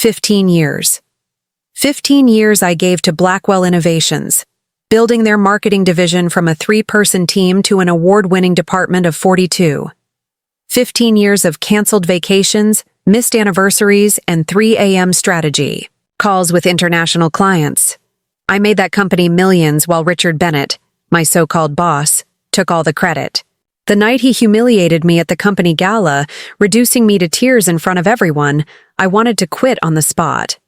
15 years. 15 years I gave to Blackwell Innovations, building their marketing division from a 3-person team to an award-winning department of 42. 15 years of canceled vacations, missed anniversaries, and 3 a.m. strategy calls with international clients. I made that company millions while Richard Bennett, my so-called boss, took all the credit. The night he humiliated me at the company gala, reducing me to tears in front of everyone, I wanted to quit on the spot.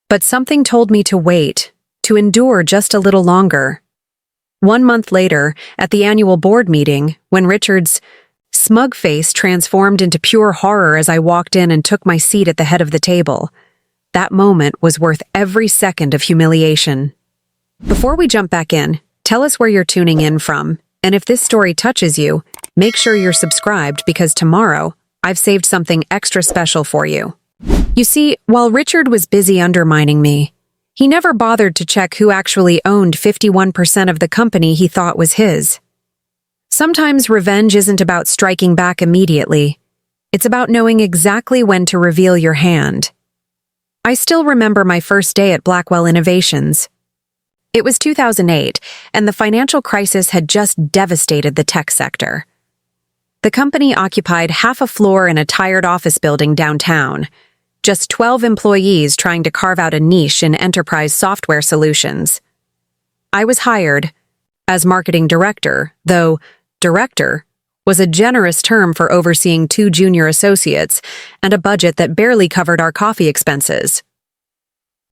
But something told me to wait, to endure just a little longer. 1 month later, at the annual board meeting, when Richard's smug face transformed into pure horror as I walked in and took my seat at the head of the table, that moment was worth every second of humiliation. Before we jump back in, tell us where you're tuning in from, and if this story touches you, make sure you're subscribed because tomorrow, I've saved something extra special for you. You see, while Richard was busy undermining me, he never bothered to check who actually owned 51% of the company he thought was his. Sometimes revenge isn't about striking back immediately. It's about knowing exactly when to reveal your hand. I still remember my first day at Blackwell Innovations. It was 2008, and the financial crisis had just devastated the tech sector. The company occupied half a floor in a tired office building downtown, just 12 employees trying to carve out a niche in enterprise software solutions. I was hired as marketing director, though director was a generous term for overseeing 2 junior associates and a budget that barely covered our coffee expenses.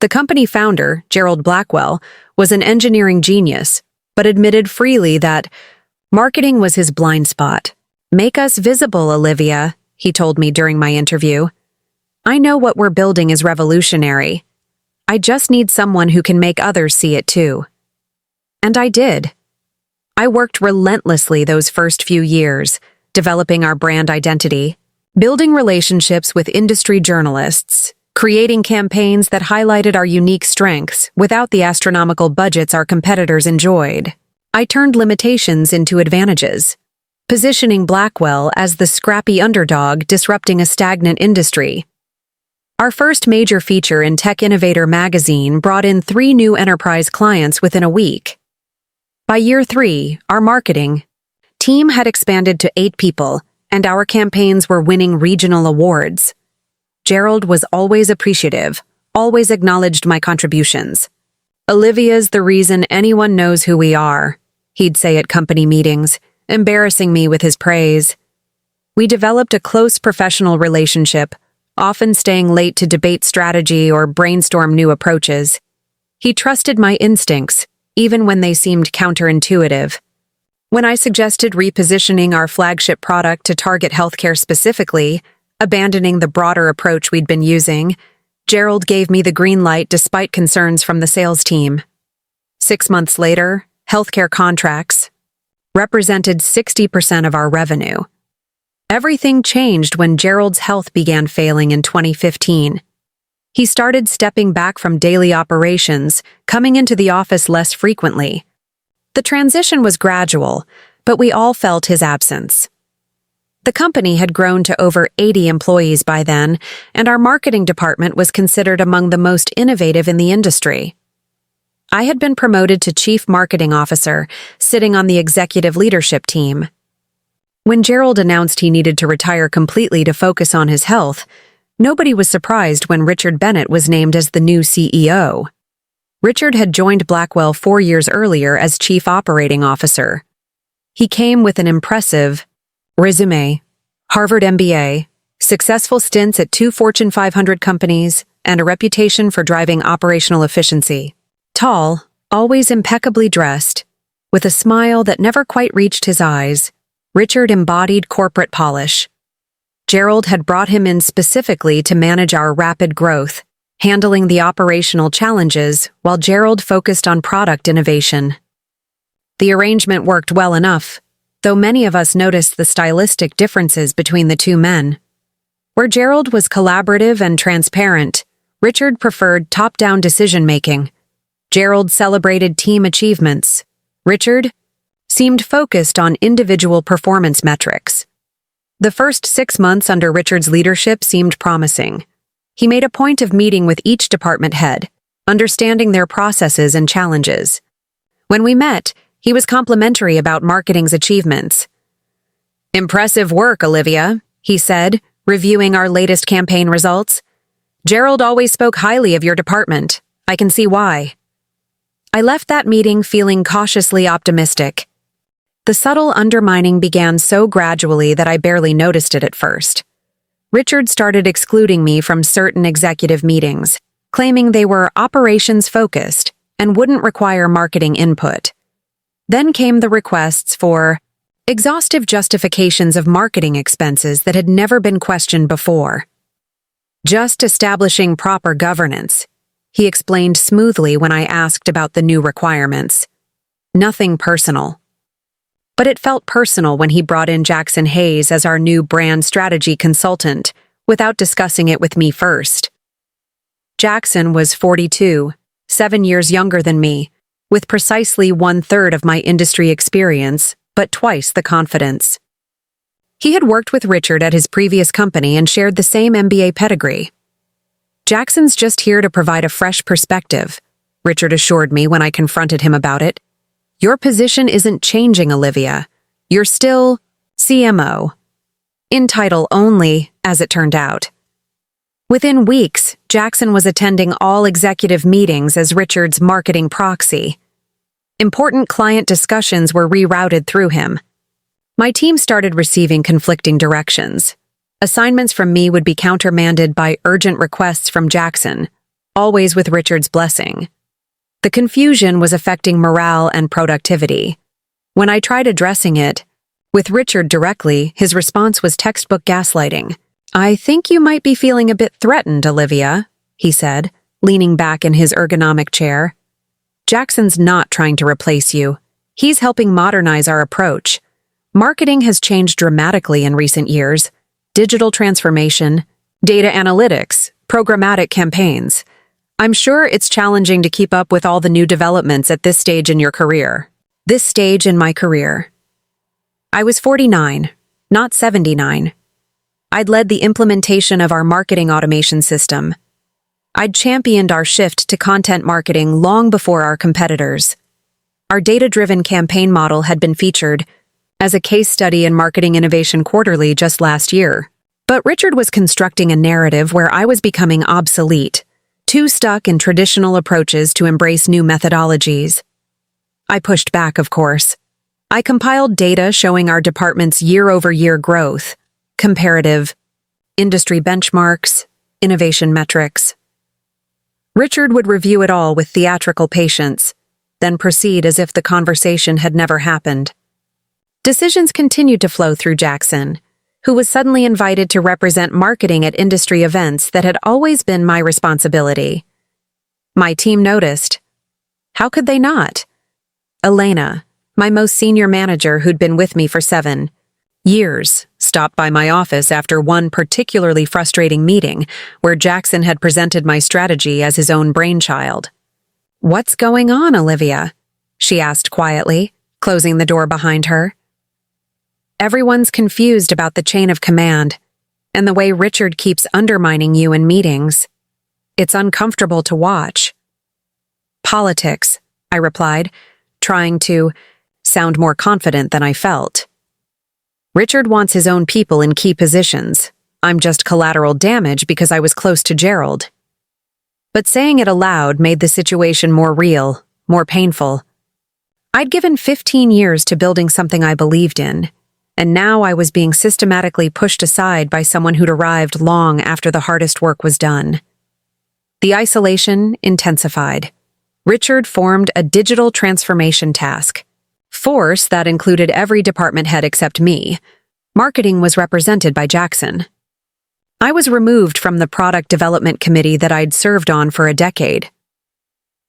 The company founder, Gerald Blackwell, was an engineering genius, but admitted freely that marketing was his blind spot. "Make us visible, Olivia," he told me during my interview. "I know what we're building is revolutionary. I just need someone who can make others see it too." And I did. I worked relentlessly those first few years, developing our brand identity, building relationships with industry journalists, creating campaigns that highlighted our unique strengths without the astronomical budgets our competitors enjoyed. I turned limitations into advantages, positioning Blackwell as the scrappy underdog disrupting a stagnant industry. Our first major feature in Tech Innovator magazine brought in 3 new enterprise clients within a week. By year 3, our marketing team had expanded to 8 people, and our campaigns were winning regional awards. Gerald was always appreciative, always acknowledged my contributions. "Olivia's the reason anyone knows who we are," he'd say at company meetings, embarrassing me with his praise. We developed a close professional relationship, often staying late to debate strategy or brainstorm new approaches. He trusted my instincts, even when they seemed counterintuitive. When I suggested repositioning our flagship product to target healthcare specifically, abandoning the broader approach we'd been using, Gerald gave me the green light despite concerns from the sales team. 6 months later, healthcare contracts represented 60% of our revenue. Everything changed when Gerald's health began failing in 2015. He started stepping back from daily operations, coming into the office less frequently. The transition was gradual, but we all felt his absence. The company had grown to over 80 employees by then, and our marketing department was considered among the most innovative in the industry. I had been promoted to Chief Marketing Officer, sitting on the executive leadership team. When Gerald announced he needed to retire completely to focus on his health, nobody was surprised when Richard Bennett was named as the new CEO. Richard had joined Blackwell 4 years earlier as Chief Operating Officer. He came with an impressive resume, Harvard MBA, successful stints at 2 Fortune 500 companies, and a reputation for driving operational efficiency. Tall, always impeccably dressed, with a smile that never quite reached his eyes, Richard embodied corporate polish. Gerald had brought him in specifically to manage our rapid growth, handling the operational challenges while Gerald focused on product innovation. The arrangement worked well enough, though many of us noticed the stylistic differences between the 2 men. Where Gerald was collaborative and transparent, Richard preferred top-down decision-making. Gerald celebrated team achievements. Richard seemed focused on individual performance metrics. The first 6 months under Richard's leadership seemed promising. He made a point of meeting with each department head, understanding their processes and challenges. When we met, he was complimentary about marketing's achievements. "Impressive work, Olivia," he said, reviewing our latest campaign results. "Gerald always spoke highly of your department. I can see why." I left that meeting feeling cautiously optimistic. The subtle undermining began so gradually that I barely noticed it at first. Richard started excluding me from certain executive meetings, claiming they were operations-focused and wouldn't require marketing input. Then came the requests for exhaustive justifications of marketing expenses that had never been questioned before. "Just establishing proper governance," he explained smoothly when I asked about the new requirements. Nothing personal. But it felt personal when he brought in Jackson Hayes as our new brand strategy consultant, without discussing it with me first. Jackson was 42, 7 years younger than me, with precisely 1/3 of my industry experience, but twice the confidence. He had worked with Richard at his previous company and shared the same MBA pedigree. "Jackson's just here to provide a fresh perspective," Richard assured me when I confronted him about it. "Your position isn't changing, Olivia. You're still CMO. In title only, as it turned out." Within weeks, Jackson was attending all executive meetings as Richard's marketing proxy. Important client discussions were rerouted through him. My team started receiving conflicting directions. Assignments from me would be countermanded by urgent requests from Jackson, always with Richard's blessing. The confusion was affecting morale and productivity. When I tried addressing it, with Richard directly, his response was textbook gaslighting. "I think you might be feeling a bit threatened, Olivia," he said, leaning back in his ergonomic chair. "Jackson's not trying to replace you. He's helping modernize our approach. Marketing has changed dramatically in recent years. Digital transformation, data analytics, programmatic campaigns. I'm sure it's challenging to keep up with all the new developments at this stage in your career." This stage in my career. I was 49, not 79. I'd led the implementation of our marketing automation system. I'd championed our shift to content marketing long before our competitors. Our data-driven campaign model had been featured as a case study in Marketing Innovation Quarterly just last year. But Richard was constructing a narrative where I was becoming obsolete, too stuck in traditional approaches to embrace new methodologies. I pushed back, of course. I compiled data showing our department's year-over-year growth, comparative, industry benchmarks, innovation metrics. Richard would review it all with theatrical patience, then proceed as if the conversation had never happened. Decisions continued to flow through Jackson, who was suddenly invited to represent marketing at industry events that had always been my responsibility. My team noticed. How could they not? Elena, my most senior manager who'd been with me for 7 years, stopped by my office after one particularly frustrating meeting where Jackson had presented my strategy as his own brainchild. "What's going on, Olivia?" she asked quietly, closing the door behind her. "Everyone's confused about the chain of command and the way Richard keeps undermining you in meetings. It's uncomfortable to watch." "Politics," I replied, trying to sound more confident than I felt. "Richard wants his own people in key positions. I'm just collateral damage because I was close to Gerald." But saying it aloud made the situation more real, more painful. I'd given 15 years to building something I believed in, and now I was being systematically pushed aside by someone who'd arrived long after the hardest work was done. The isolation intensified. Richard formed a digital transformation task force that included every department head except me. Marketing was represented by Jackson. I was removed from the product development committee that I'd served on for a decade.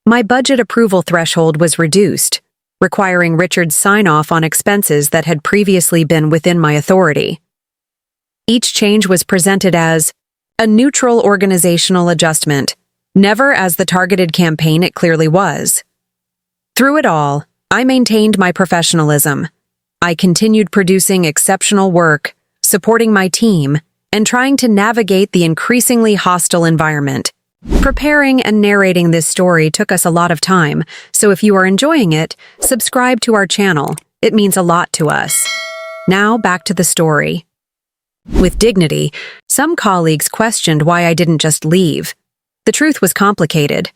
My budget approval threshold was reduced, requiring Richard's sign-off on expenses that had previously been within my authority. Each change was presented as a neutral organizational adjustment, never as the targeted campaign it clearly was. Through it all, I maintained my professionalism. I continued producing exceptional work, supporting my team, and trying to navigate the increasingly hostile environment. Preparing and narrating this story took us a lot of time, so if you are enjoying it, subscribe to our channel. It means a lot to us. Now, back to the story. With dignity, some colleagues questioned why I didn't just leave. The truth was complicated.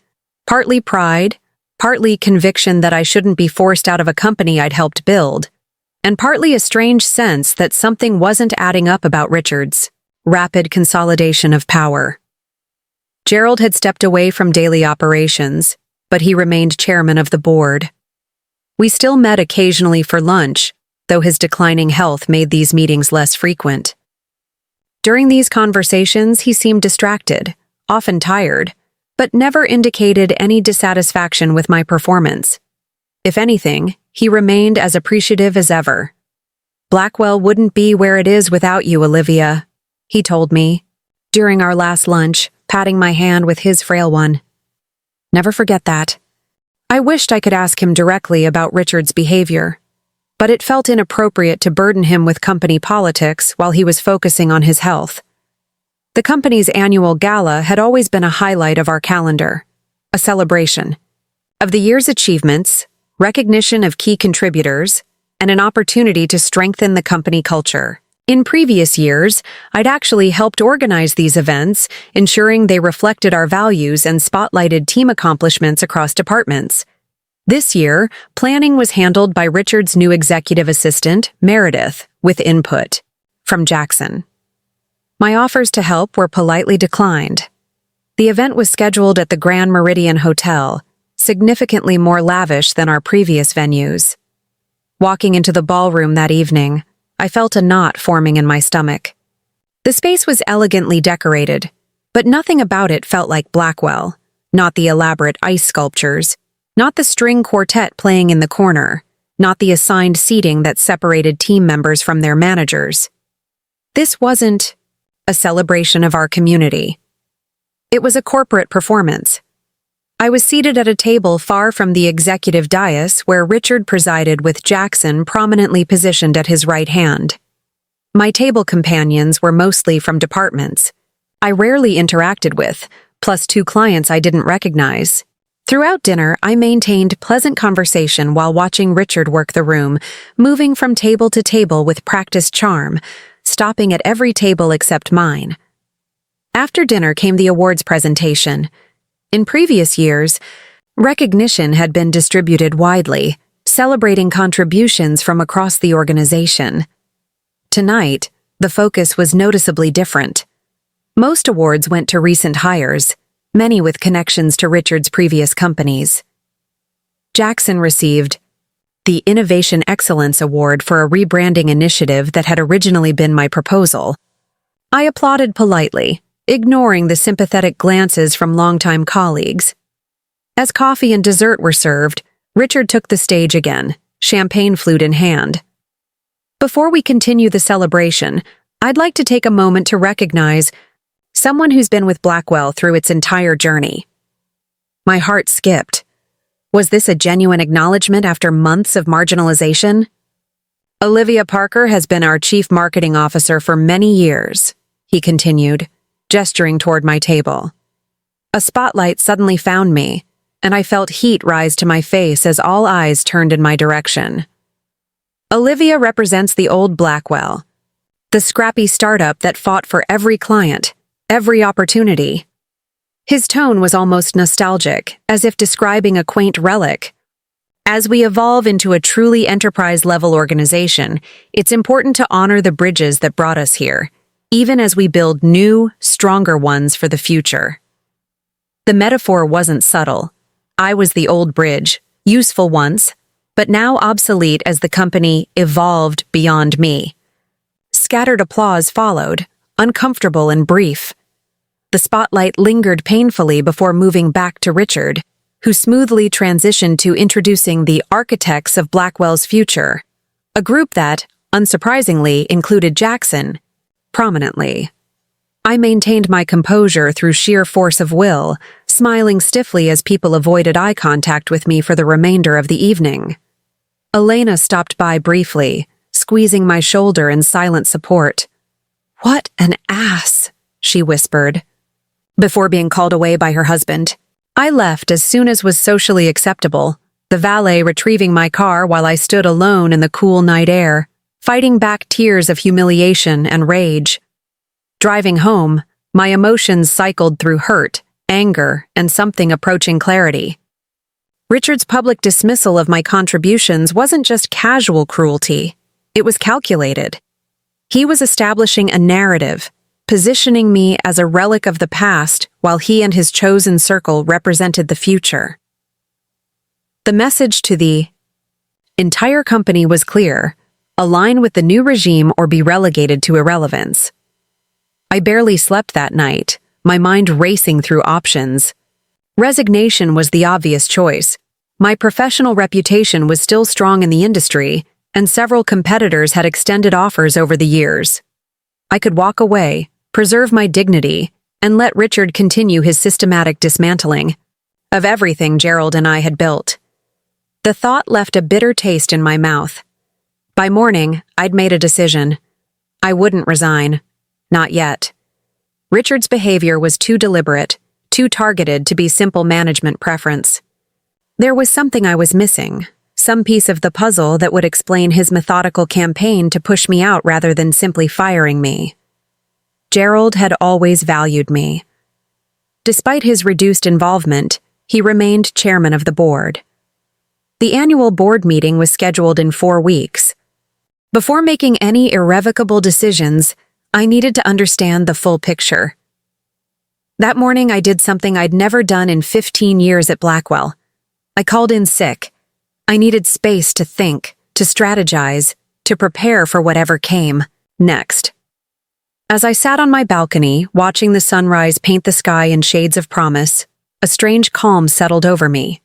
Partly pride, partly conviction that I shouldn't be forced out of a company I'd helped build, and partly a strange sense that something wasn't adding up about Richard's rapid consolidation of power. Gerald had stepped away from daily operations, but he remained chairman of the board. We still met occasionally for lunch, though his declining health made these meetings less frequent. During these conversations, he seemed distracted, often tired, but never indicated any dissatisfaction with my performance. If anything, he remained as appreciative as ever. "Blackwell wouldn't be where it is without you, Olivia," he told me, during our last lunch, patting my hand with his frail one. Never forget that. I wished I could ask him directly about Richard's behavior, but it felt inappropriate to burden him with company politics while he was focusing on his health. The company's annual gala had always been a highlight of our calendar, a celebration of the year's achievements, recognition of key contributors, and an opportunity to strengthen the company culture. In previous years, I'd actually helped organize these events, ensuring they reflected our values and spotlighted team accomplishments across departments. This year, planning was handled by Richard's new executive assistant, Meredith, with input from Jackson. My offers to help were politely declined. The event was scheduled at the Grand Meridian Hotel, significantly more lavish than our previous venues. Walking into the ballroom that evening, I felt a knot forming in my stomach. The space was elegantly decorated, but nothing about it felt like Blackwell, not the elaborate ice sculptures, not the string quartet playing in the corner, not the assigned seating that separated team members from their managers. This wasn't a celebration of our community. It was a corporate performance. I was seated at a table far from the executive dais where Richard presided with Jackson prominently positioned at his right hand. My table companions were mostly from departments I rarely interacted with, plus 2 clients I didn't recognize. Throughout dinner, I maintained pleasant conversation while watching Richard work the room, moving from table to table with practiced charm, stopping at every table except mine. After dinner came the awards presentation. In previous years, recognition had been distributed widely, celebrating contributions from across the organization. Tonight, the focus was noticeably different. Most awards went to recent hires, many with connections to Richard's previous companies. Jackson received the Innovation Excellence Award for a rebranding initiative that had originally been my proposal. I applauded politely, ignoring the sympathetic glances from longtime colleagues. As coffee and dessert were served, Richard took the stage again, champagne flute in hand. Before we continue the celebration, I'd like to take a moment to recognize someone who's been with Blackwell through its entire journey. My heart skipped. Was this a genuine acknowledgement after months of marginalization? Olivia Parker has been our chief marketing officer for many years, he continued, gesturing toward my table. A spotlight suddenly found me, and I felt heat rise to my face as all eyes turned in my direction. Olivia represents the old Blackwell, the scrappy startup that fought for every client, every opportunity. His tone was almost nostalgic, as if describing a quaint relic. As we evolve into a truly enterprise-level organization, it's important to honor the bridges that brought us here, even as we build new, stronger ones for the future. The metaphor wasn't subtle. I was the old bridge, useful once, but now obsolete as the company evolved beyond me. Scattered applause followed, uncomfortable and brief. The spotlight lingered painfully before moving back to Richard, who smoothly transitioned to introducing the architects of Blackwell's future, a group that, unsurprisingly, included Jackson, prominently. I maintained my composure through sheer force of will, smiling stiffly as people avoided eye contact with me for the remainder of the evening. Elena stopped by briefly, squeezing my shoulder in silent support. "What an ass," she whispered, before being called away by her husband. I left as soon as was socially acceptable, the valet retrieving my car while I stood alone in the cool night air, fighting back tears of humiliation and rage. Driving home, my emotions cycled through hurt, anger, and something approaching clarity. Richard's public dismissal of my contributions wasn't just casual cruelty, it was calculated. He was establishing a narrative, positioning me as a relic of the past while he and his chosen circle represented the future. The message to the entire company was clear: align with the new regime or be relegated to irrelevance. I barely slept that night, my mind racing through options. Resignation was the obvious choice. My professional reputation was still strong in the industry, and several competitors had extended offers over the years. I could walk away, preserve my dignity, and let Richard continue his systematic dismantling of everything Gerald and I had built. The thought left a bitter taste in my mouth. By morning, I'd made a decision. I wouldn't resign. Not yet. Richard's behavior was too deliberate, too targeted to be simple management preference. There was something I was missing, some piece of the puzzle that would explain his methodical campaign to push me out rather than simply firing me. Gerald had always valued me. Despite his reduced involvement, he remained chairman of the board. The annual board meeting was scheduled in 4 weeks. Before making any irrevocable decisions, I needed to understand the full picture. That morning, I did something I'd never done in 15 years at Blackwell. I called in sick. I needed space to think, to strategize, to prepare for whatever came next. As I sat on my balcony, watching the sunrise paint the sky in shades of promise, a strange calm settled over me.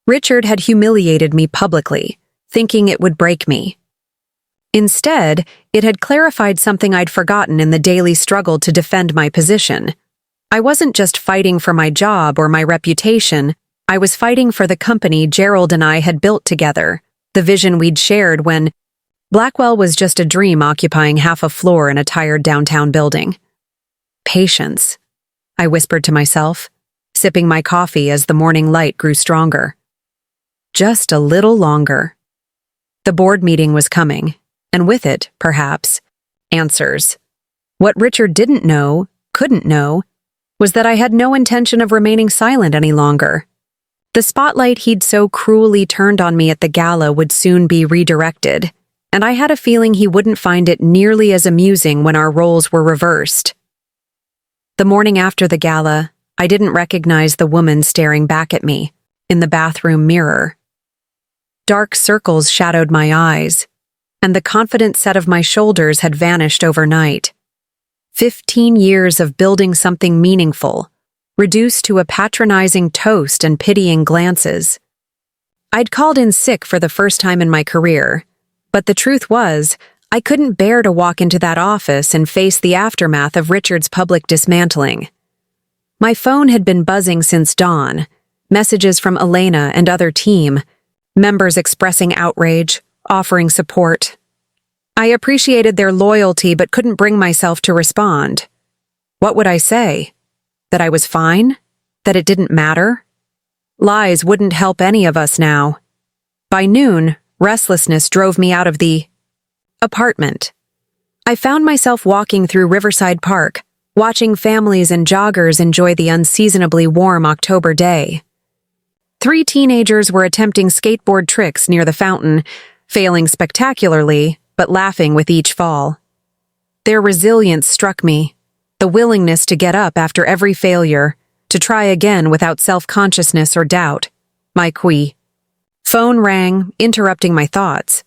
Richard had humiliated me publicly, thinking it would break me. Instead, it had clarified something I'd forgotten in the daily struggle to defend my position. I wasn't just fighting for my job or my reputation, I was fighting for the company Gerald and I had built together, the vision we'd shared when Blackwell was just a dream occupying half a floor in a tired downtown building. Patience, I whispered to myself, sipping my coffee as the morning light grew stronger. Just a little longer. The board meeting was coming, and with it, perhaps, answers. What Richard didn't know, couldn't know, was that I had no intention of remaining silent any longer. The spotlight he'd so cruelly turned on me at the gala would soon be redirected, and I had a feeling he wouldn't find it nearly as amusing when our roles were reversed. The morning after the gala, I didn't recognize the woman staring back at me in the bathroom mirror. Dark circles shadowed my eyes, and the confident set of my shoulders had vanished overnight. 15 years of building something meaningful, reduced to a patronizing toast and pitying glances. I'd called in sick for the first time in my career, but the truth was, I couldn't bear to walk into that office and face the aftermath of Richard's public dismantling. My phone had been buzzing since dawn, messages from Elena and other team, members expressing outrage, offering support. I appreciated their loyalty but couldn't bring myself to respond. What would I say? That I was fine? That it didn't matter? Lies wouldn't help any of us now. By noon, restlessness drove me out of the apartment. I found myself walking through Riverside Park, watching families and joggers enjoy the unseasonably warm October day. 3 teenagers were attempting skateboard tricks near the fountain, failing spectacularly, but laughing with each fall. Their resilience struck me, the willingness to get up after every failure, to try again without self-consciousness or doubt. My phone rang, interrupting my thoughts.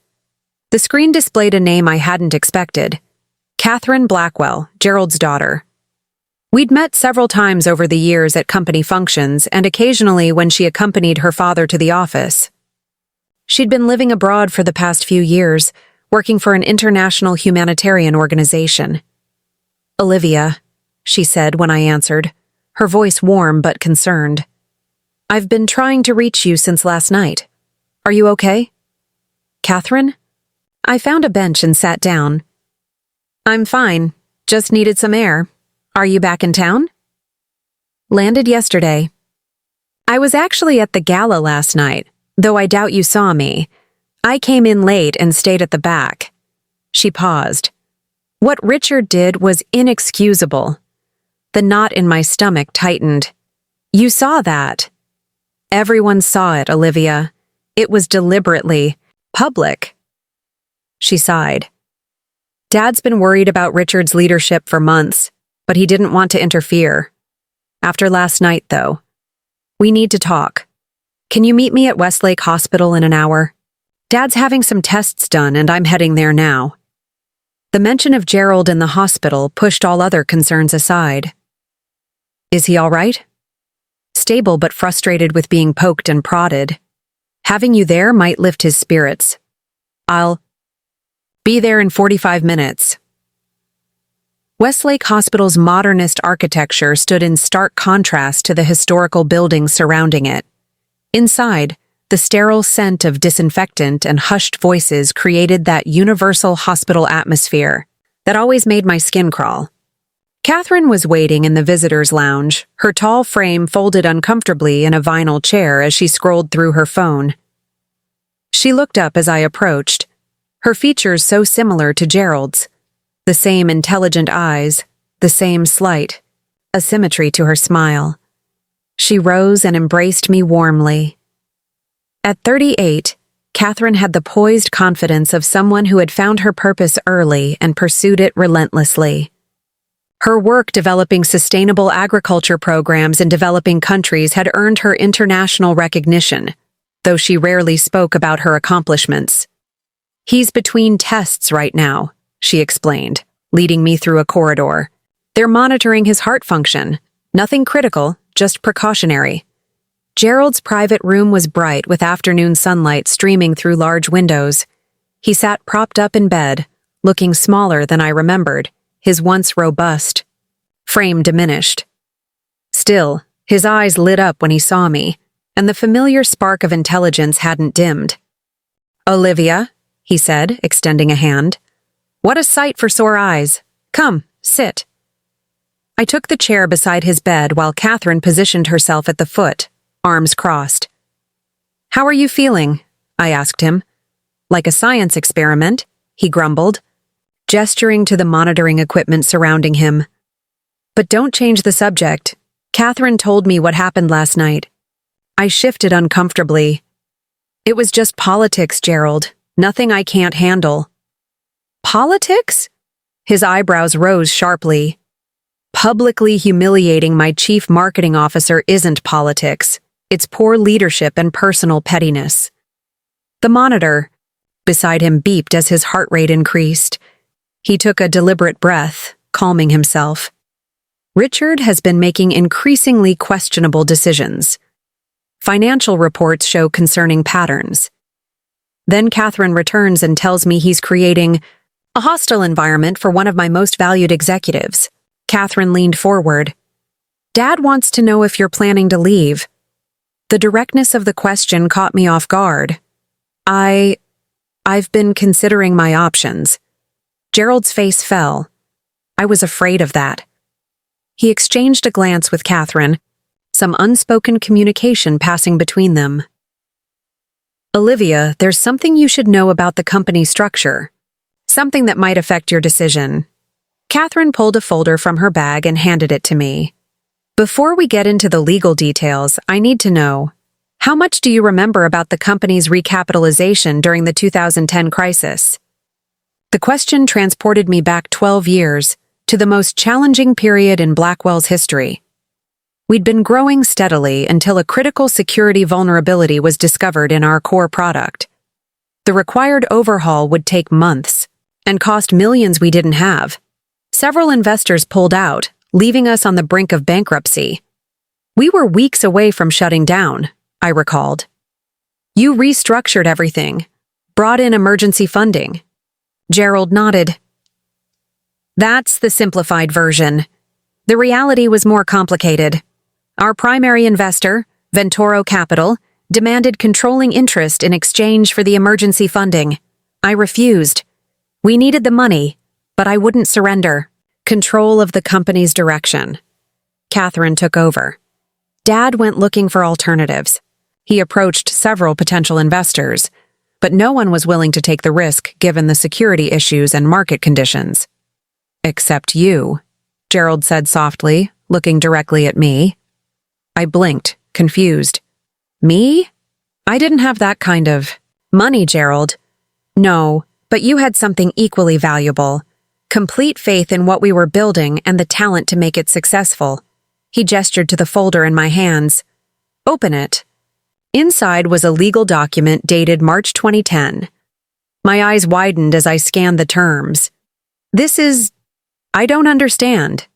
The screen displayed a name I hadn't expected. Catherine Blackwell, Gerald's daughter. We'd met several times over the years at company functions and occasionally when she accompanied her father to the office. She'd been living abroad for the past few years, working for an international humanitarian organization. "Olivia," she said when I answered, her voice warm but concerned. "I've been trying to reach you since last night. Are you okay?" "Catherine?" I found a bench and sat down. "I'm fine. Just needed some air. Are you back in town? Landed yesterday. I was actually at the gala last night, though I doubt you saw me. I came in late and stayed at the back. She paused. What Richard did was inexcusable. The knot in my stomach tightened. You saw that. Everyone saw it, Olivia. It was deliberately public. She sighed. Dad's been worried about Richard's leadership for months, but he didn't want to interfere. After last night, though. We need to talk. Can you meet me at Westlake Hospital in an hour? Dad's having some tests done and I'm heading there now. The mention of Gerald in the hospital pushed all other concerns aside. Is he all right? Stable but frustrated with being poked and prodded. Having you there might lift his spirits. I'll be there in 45 minutes. Westlake Hospital's modernist architecture stood in stark contrast to the historical buildings surrounding it. Inside, the sterile scent of disinfectant and hushed voices created that universal hospital atmosphere that always made my skin crawl. Catherine was waiting in the visitors' lounge, her tall frame folded uncomfortably in a vinyl chair as she scrolled through her phone. She looked up as I approached, her features so similar to Gerald's. The same intelligent eyes, the same slight asymmetry to her smile. She rose and embraced me warmly. At 38, Catherine had the poised confidence of someone who had found her purpose early and pursued it relentlessly. Her work developing sustainable agriculture programs in developing countries had earned her international recognition, though she rarely spoke about her accomplishments. He's between tests right now, she explained, leading me through a corridor. They're monitoring his heart function. Nothing critical, just precautionary. Gerald's private room was bright with afternoon sunlight streaming through large windows. He sat propped up in bed, looking smaller than I remembered, his once robust frame diminished. Still, his eyes lit up when he saw me, and the familiar spark of intelligence hadn't dimmed. Olivia, he said, extending a hand. What a sight for sore eyes. Come, sit. I took the chair beside his bed while Catherine positioned herself at the foot, arms crossed. How are you feeling? I asked him. Like a science experiment, he grumbled, gesturing to the monitoring equipment surrounding him. But don't change the subject. Catherine told me what happened last night. I shifted uncomfortably. It was just politics, Gerald. Nothing I can't handle. Politics? His eyebrows rose sharply. Publicly humiliating my chief marketing officer isn't politics. It's poor leadership and personal pettiness. The monitor beside him beeped as his heart rate increased. He took a deliberate breath, calming himself. Richard has been making increasingly questionable decisions. Financial reports show concerning patterns. Then Catherine returns and tells me he's creating a hostile environment for one of my most valued executives. Catherine leaned forward. Dad wants to know if you're planning to leave. The directness of the question caught me off guard. I've been considering my options. Gerald's face fell. I was afraid of that. He exchanged a glance with Catherine, some unspoken communication passing between them. Olivia, there's something you should know about the company structure. Something that might affect your decision. Catherine pulled a folder from her bag and handed it to me. Before we get into the legal details, I need to know, how much do you remember about the company's recapitalization during the 2010 crisis? The question transported me back 12 years, to the most challenging period in Blackwell's history. We'd been growing steadily until a critical security vulnerability was discovered in our core product. The required overhaul would take months, and cost millions we didn't have. Several investors pulled out, leaving us on the brink of bankruptcy. We were weeks away from shutting down, I recalled. You restructured everything, brought in emergency funding. Gerald nodded. That's the simplified version. The reality was more complicated. Our primary investor, Ventoro Capital, demanded controlling interest in exchange for the emergency funding. I refused. We needed the money, but I wouldn't surrender. Control of the company's direction. Catherine took over. Dad went looking for alternatives. He approached several potential investors, but no one was willing to take the risk given the security issues and market conditions. Except you, Gerald said softly, looking directly at me. I blinked, confused. Me? I didn't have that kind of money, Gerald. No, but you had something equally valuable. Complete faith in what we were building and the talent to make it successful. He gestured to the folder in my hands. Open it. Inside was a legal document dated March 2010. My eyes widened as I scanned the terms. I don't understand.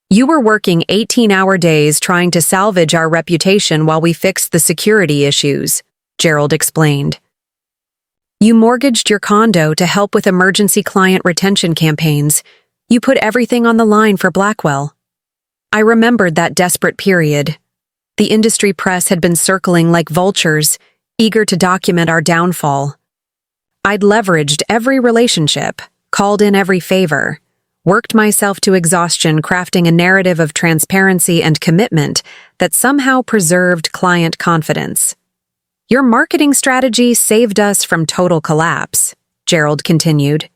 You were working 18-hour days trying to salvage our reputation while we fixed the security issues, Gerald explained. You mortgaged your condo to help with emergency client retention campaigns. You put everything on the line for Blackwell. I remembered that desperate period. The industry press had been circling like vultures, eager to document our downfall. I'd leveraged every relationship, called in every favor, worked myself to exhaustion crafting a narrative of transparency and commitment that somehow preserved client confidence. Your marketing strategy saved us from total collapse, Gerald continued.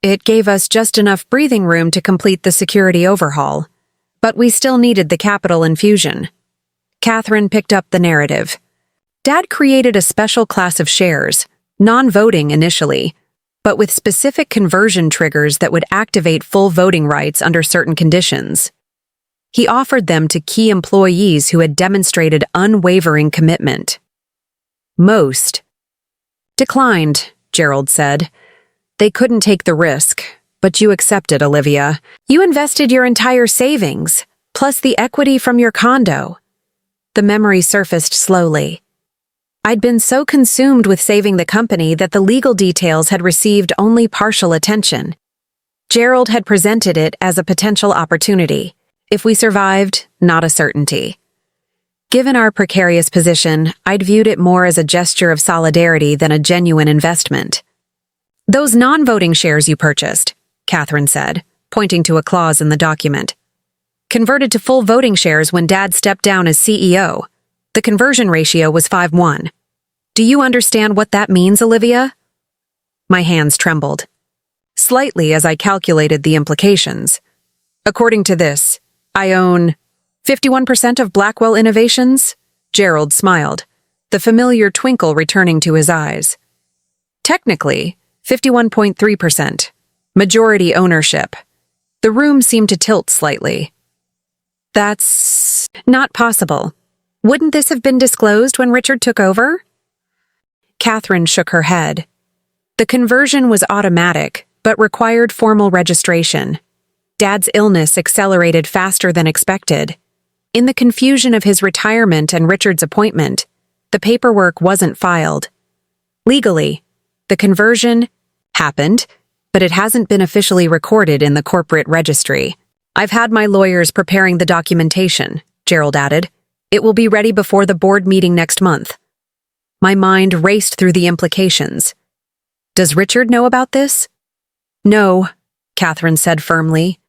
It gave us just enough breathing room to complete the security overhaul, but we still needed the capital infusion. Catherine picked up the narrative. Dad created a special class of shares, non-voting initially, but with specific conversion triggers that would activate full voting rights under certain conditions. He offered them to key employees who had demonstrated unwavering commitment. Most declined, Gerald said. They couldn't take the risk, but you accepted, Olivia. You invested your entire savings, plus the equity from your condo. The memory surfaced slowly. I'd been so consumed with saving the company that the legal details had received only partial attention. Gerald had presented it as a potential opportunity. If we survived, not a certainty. Given our precarious position, I'd viewed it more as a gesture of solidarity than a genuine investment. Those non-voting shares you purchased, Catherine said, pointing to a clause in the document. Converted to full voting shares when Dad stepped down as CEO. The conversion ratio was 5-1. Do you understand what that means, Olivia? My hands trembled. Slightly as I calculated the implications. According to this, I own 51% of Blackwell Innovations? Gerald smiled, the familiar twinkle returning to his eyes. Technically, 51.3%. Majority ownership. The room seemed to tilt slightly. That's not possible. Wouldn't this have been disclosed when Richard took over? Catherine shook her head. The conversion was automatic, but required formal registration. Dad's illness accelerated faster than expected. In the confusion of his retirement and Richard's appointment, the paperwork wasn't filed. Legally, the conversion happened, but it hasn't been officially recorded in the corporate registry. I've had my lawyers preparing the documentation, Gerald added. It will be ready before the board meeting next month. My mind raced through the implications. Does Richard know about this? No, Catherine said firmly.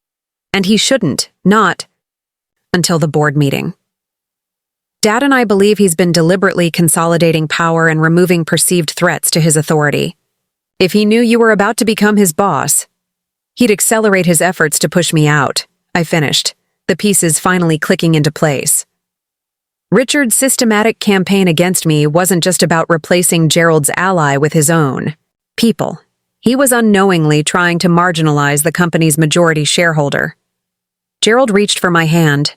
And he shouldn't, not until the board meeting. Dad and I believe he's been deliberately consolidating power and removing perceived threats to his authority. If he knew you were about to become his boss, he'd accelerate his efforts to push me out, I finished, the pieces finally clicking into place. Richard's systematic campaign against me wasn't just about replacing Gerald's ally with his own people. He was unknowingly trying to marginalize the company's majority shareholder. Gerald reached for my hand.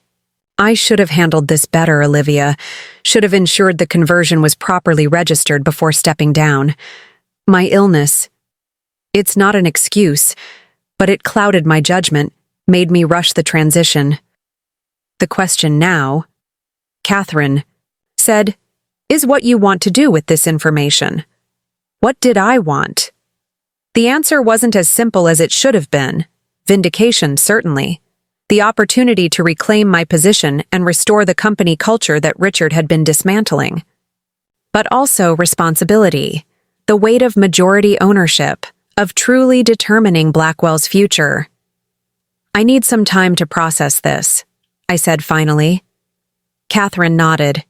I should have handled this better, Olivia. Should have ensured the conversion was properly registered before stepping down. My illness. It's not an excuse, but it clouded my judgment, made me rush the transition. The question now, Catherine said, is what you want to do with this information. What did I want? The answer wasn't as simple as it should have been. Vindication, certainly. The opportunity to reclaim my position and restore the company culture that Richard had been dismantling. But also responsibility, the weight of majority ownership, of truly determining Blackwell's future. I need some time to process this, I said finally. Catherine nodded.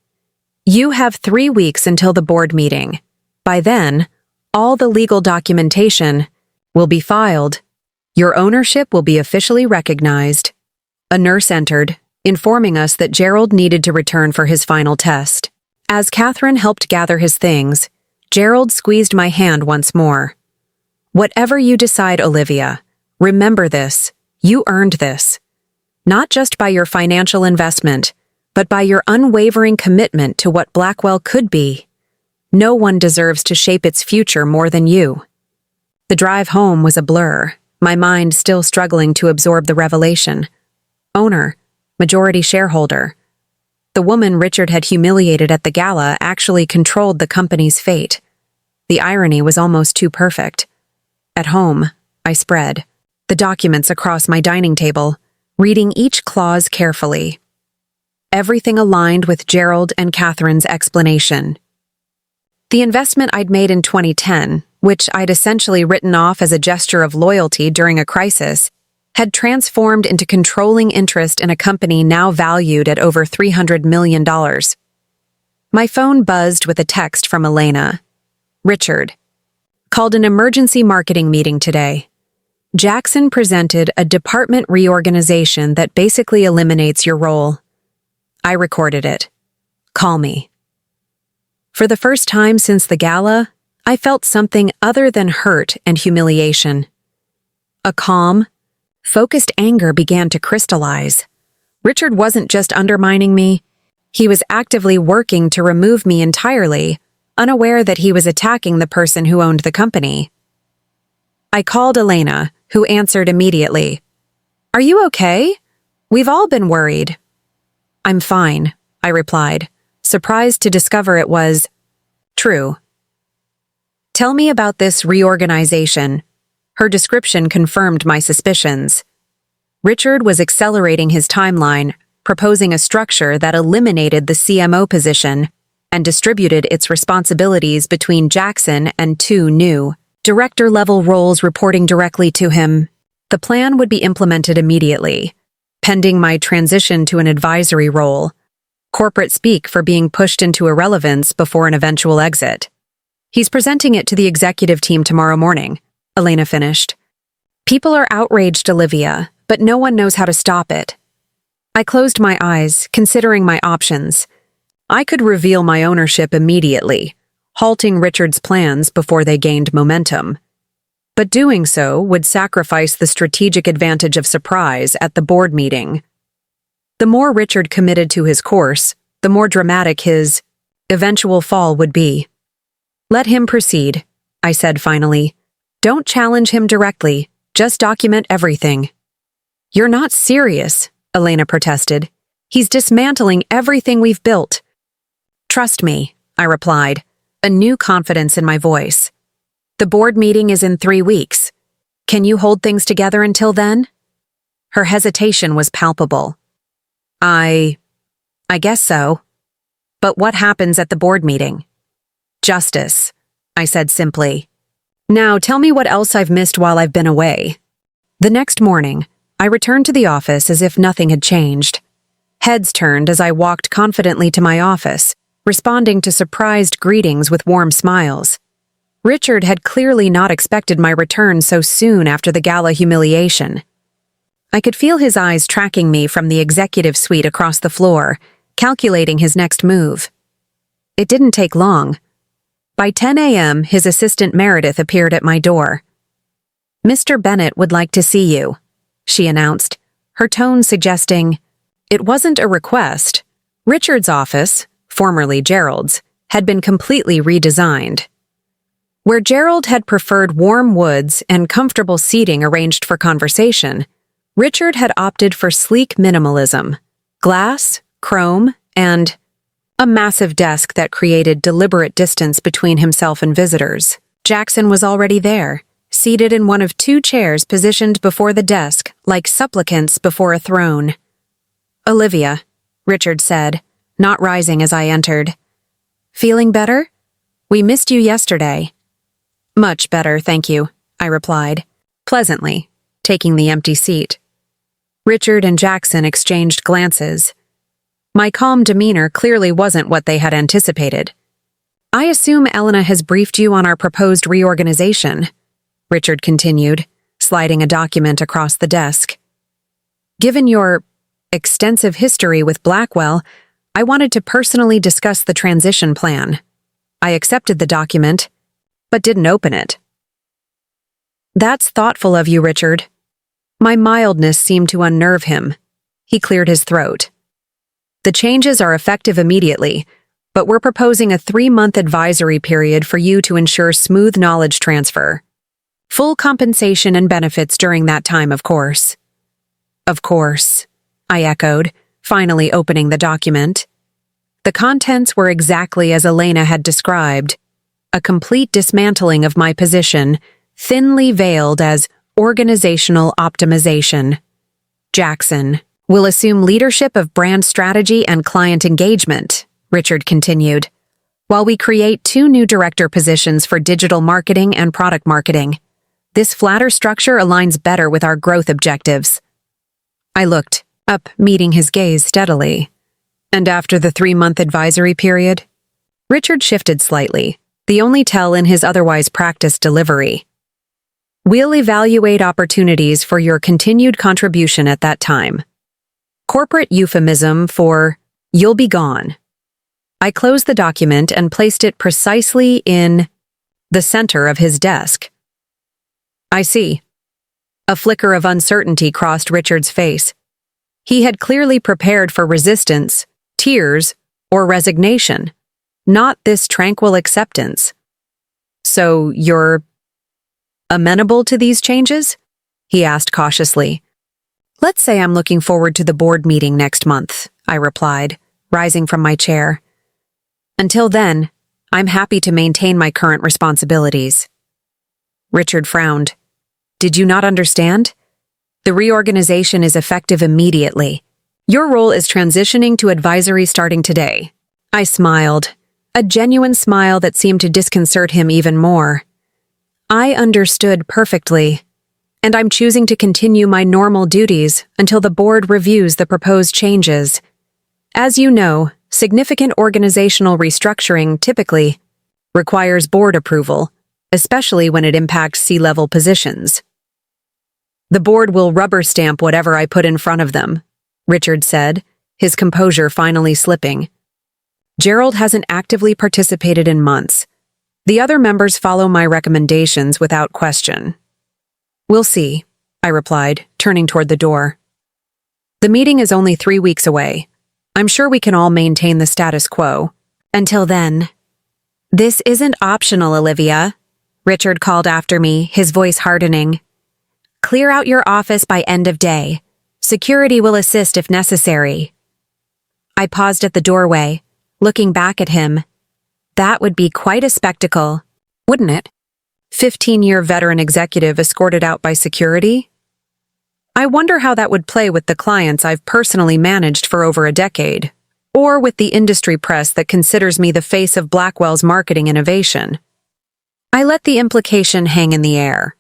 You have 3 weeks until the board meeting. By then, all the legal documentation will be filed. Your ownership will be officially recognized. A nurse entered, informing us that Gerald needed to return for his final test. As Catherine helped gather his things, Gerald squeezed my hand once more. Whatever you decide, Olivia, remember this. You earned this. Not just by your financial investment, but by your unwavering commitment to what Blackwell could be. No one deserves to shape its future more than you. The drive home was a blur, my mind still struggling to absorb the revelation. Owner, majority shareholder. The woman Richard had humiliated at the gala actually controlled the company's fate. The irony was almost too perfect. At home, I spread the documents across my dining table, reading each clause carefully. Everything aligned with Gerald and Catherine's explanation. The investment I'd made in 2010, which I'd essentially written off as a gesture of loyalty during a crisis, had transformed into controlling interest in a company now valued at over $300 million. My phone buzzed with a text from Elena. Richard. Called an emergency marketing meeting today. Jackson presented a department reorganization that basically eliminates your role. I recorded it. Call me. For the first time since the gala, I felt something other than hurt and humiliation. A calm, focused anger began to crystallize. Richard wasn't just undermining me. He was actively working to remove me entirely, unaware that he was attacking the person who owned the company. I called Elena, who answered immediately. Are you okay? We've all been worried. I'm fine, I replied, surprised to discover it was true. Tell me about this reorganization. Her description confirmed my suspicions. Richard was accelerating his timeline, proposing a structure that eliminated the CMO position and distributed its responsibilities between Jackson and 2 new, director-level roles reporting directly to him. The plan would be implemented immediately, pending my transition to an advisory role, corporate speak for being pushed into irrelevance before an eventual exit. He's presenting it to the executive team tomorrow morning, Elena finished. People are outraged, Olivia, but no one knows how to stop it. I closed my eyes, considering my options. I could reveal my ownership immediately, halting Richard's plans before they gained momentum. But doing so would sacrifice the strategic advantage of surprise at the board meeting. The more Richard committed to his course, the more dramatic his eventual fall would be. Let him proceed, I said finally. Don't challenge him directly, just document everything. You're not serious, Elena protested. He's dismantling everything we've built. Trust me, I replied, a new confidence in my voice. The board meeting is in 3 weeks. Can you hold things together until then? Her hesitation was palpable. I guess so. But what happens at the board meeting? Justice, I said simply. Now tell me what else I've missed while I've been away. The next morning, I returned to the office as if nothing had changed. Heads turned as I walked confidently to my office, responding to surprised greetings with warm smiles. Richard had clearly not expected my return so soon after the gala humiliation. I could feel his eyes tracking me from the executive suite across the floor, calculating his next move. It didn't take long. By 10 a.m., his assistant Meredith appeared at my door. Mr. Bennett would like to see you, she announced, her tone suggesting it wasn't a request. Richard's office, formerly Gerald's, had been completely redesigned. Where Gerald had preferred warm woods and comfortable seating arranged for conversation, Richard had opted for sleek minimalism, glass, chrome, and a massive desk that created deliberate distance between himself and visitors. Jackson was already there, seated in one of 2 chairs positioned before the desk like supplicants before a throne. Olivia, Richard said, not rising as I entered. Feeling better? We missed you yesterday. Much better, thank you, I replied, pleasantly, taking the empty seat. Richard and Jackson exchanged glances. My calm demeanor clearly wasn't what they had anticipated. I assume Elena has briefed you on our proposed reorganization, Richard continued, sliding a document across the desk. Given your extensive history with Blackwell, I wanted to personally discuss the transition plan. I accepted the document, but didn't open it. That's thoughtful of you, Richard. My mildness seemed to unnerve him. He cleared his throat. The changes are effective immediately, but we're proposing a 3-month advisory period for you to ensure smooth knowledge transfer. Full compensation and benefits during that time, of course. Of course, I echoed, finally opening the document. The contents were exactly as Elena had described. A complete dismantling of my position, thinly veiled as organizational optimization. Jackson will assume leadership of brand strategy and client engagement, Richard continued, while we create 2 new director positions for digital marketing and product marketing. This flatter structure aligns better with our growth objectives. I looked up, meeting his gaze steadily. And after the 3-month advisory period? Richard shifted slightly, the only tell in his otherwise practiced delivery. We'll evaluate opportunities for your continued contribution at that time. Corporate euphemism for, you'll be gone. I closed the document and placed it precisely in the center of his desk. I see. A flicker of uncertainty crossed Richard's face. He had clearly prepared for resistance, tears, or resignation, not this tranquil acceptance. So you're amenable to these changes? He asked cautiously. Let's say I'm looking forward to the board meeting next month, I replied, rising from my chair. Until then, I'm happy to maintain my current responsibilities. Richard frowned. Did you not understand? The reorganization is effective immediately. Your role is transitioning to advisory starting today. I smiled, a genuine smile that seemed to disconcert him even more. I understood perfectly, and I'm choosing to continue my normal duties until the board reviews the proposed changes. As you know, significant organizational restructuring typically requires board approval, especially when it impacts C-level positions. The board will rubber stamp whatever I put in front of them, Richard said, his composure finally slipping. Gerald hasn't actively participated in months. The other members follow my recommendations without question. We'll see, I replied, turning toward the door. The meeting is only 3 weeks away. I'm sure we can all maintain the status quo. Until then. This isn't optional, Olivia, Richard called after me, his voice hardening. Clear out your office by end of day. Security will assist if necessary. I paused at the doorway, looking back at him. That would be quite a spectacle, wouldn't it? 15-year veteran executive escorted out by security? I wonder how that would play with the clients I've personally managed for over a decade, or with the industry press that considers me the face of Blackwell's marketing innovation. I let the implication hang in the air.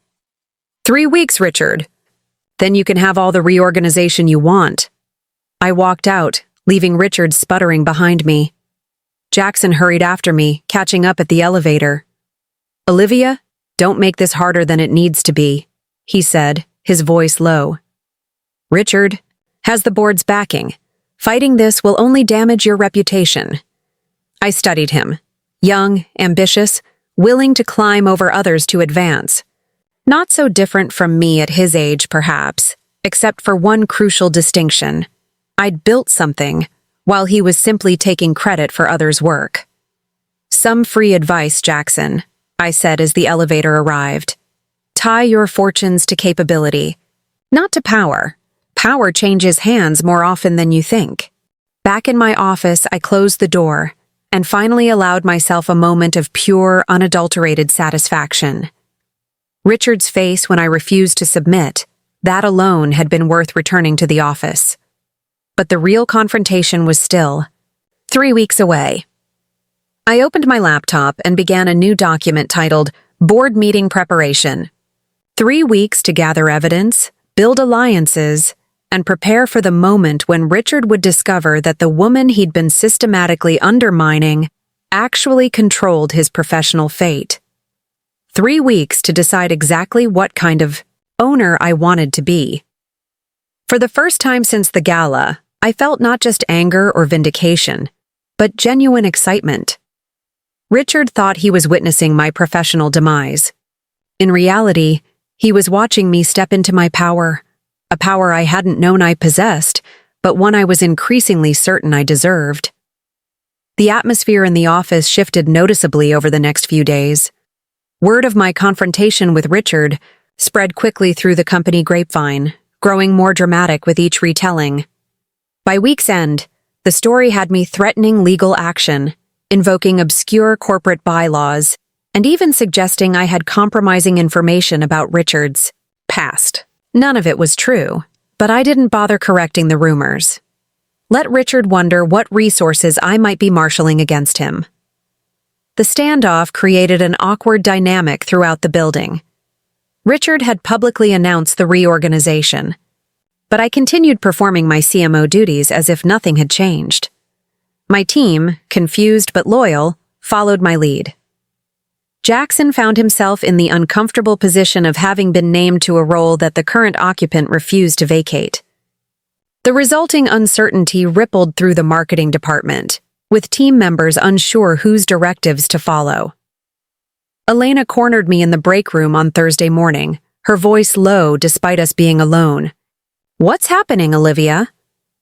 3 weeks, Richard. Then you can have all the reorganization you want. I walked out, leaving Richard sputtering behind me. Jackson hurried after me, catching up at the elevator. Olivia, don't make this harder than it needs to be, he said, his voice low. Richard has the board's backing. Fighting this will only damage your reputation. I studied him. Young, ambitious, willing to climb over others to advance. Not so different from me at his age, perhaps, except for one crucial distinction. I'd built something, while he was simply taking credit for others' work. Some free advice, Jackson, I said as the elevator arrived. Tie your fortunes to capability, not to power. Power changes hands more often than you think. Back in my office, I closed the door and finally allowed myself a moment of pure, unadulterated satisfaction. Richard's face when I refused to submit, that alone had been worth returning to the office. But the real confrontation was still 3 weeks away. I opened my laptop and began a new document titled Board Meeting Preparation. 3 weeks to gather evidence, build alliances, and prepare for the moment when Richard would discover that the woman he'd been systematically undermining actually controlled his professional fate. 3 weeks to decide exactly what kind of owner I wanted to be. For the first time since the gala, I felt not just anger or vindication, but genuine excitement. Richard thought he was witnessing my professional demise. In reality, he was watching me step into my power, a power I hadn't known I possessed, but one I was increasingly certain I deserved. The atmosphere in the office shifted noticeably over the next few days. Word of my confrontation with Richard spread quickly through the company grapevine, growing more dramatic with each retelling. By week's end, the story had me threatening legal action, invoking obscure corporate bylaws, and even suggesting I had compromising information about Richard's past. None of it was true, but I didn't bother correcting the rumors. Let Richard wonder what resources I might be marshalling against him. The standoff created an awkward dynamic throughout the building. Richard had publicly announced the reorganization, but I continued performing my CMO duties as if nothing had changed. My team, confused but loyal, followed my lead. Jackson found himself in the uncomfortable position of having been named to a role that the current occupant refused to vacate. The resulting uncertainty rippled through the marketing department, with team members unsure whose directives to follow. Elena cornered me in the break room on Thursday morning, her voice low despite us being alone. "What's happening, Olivia?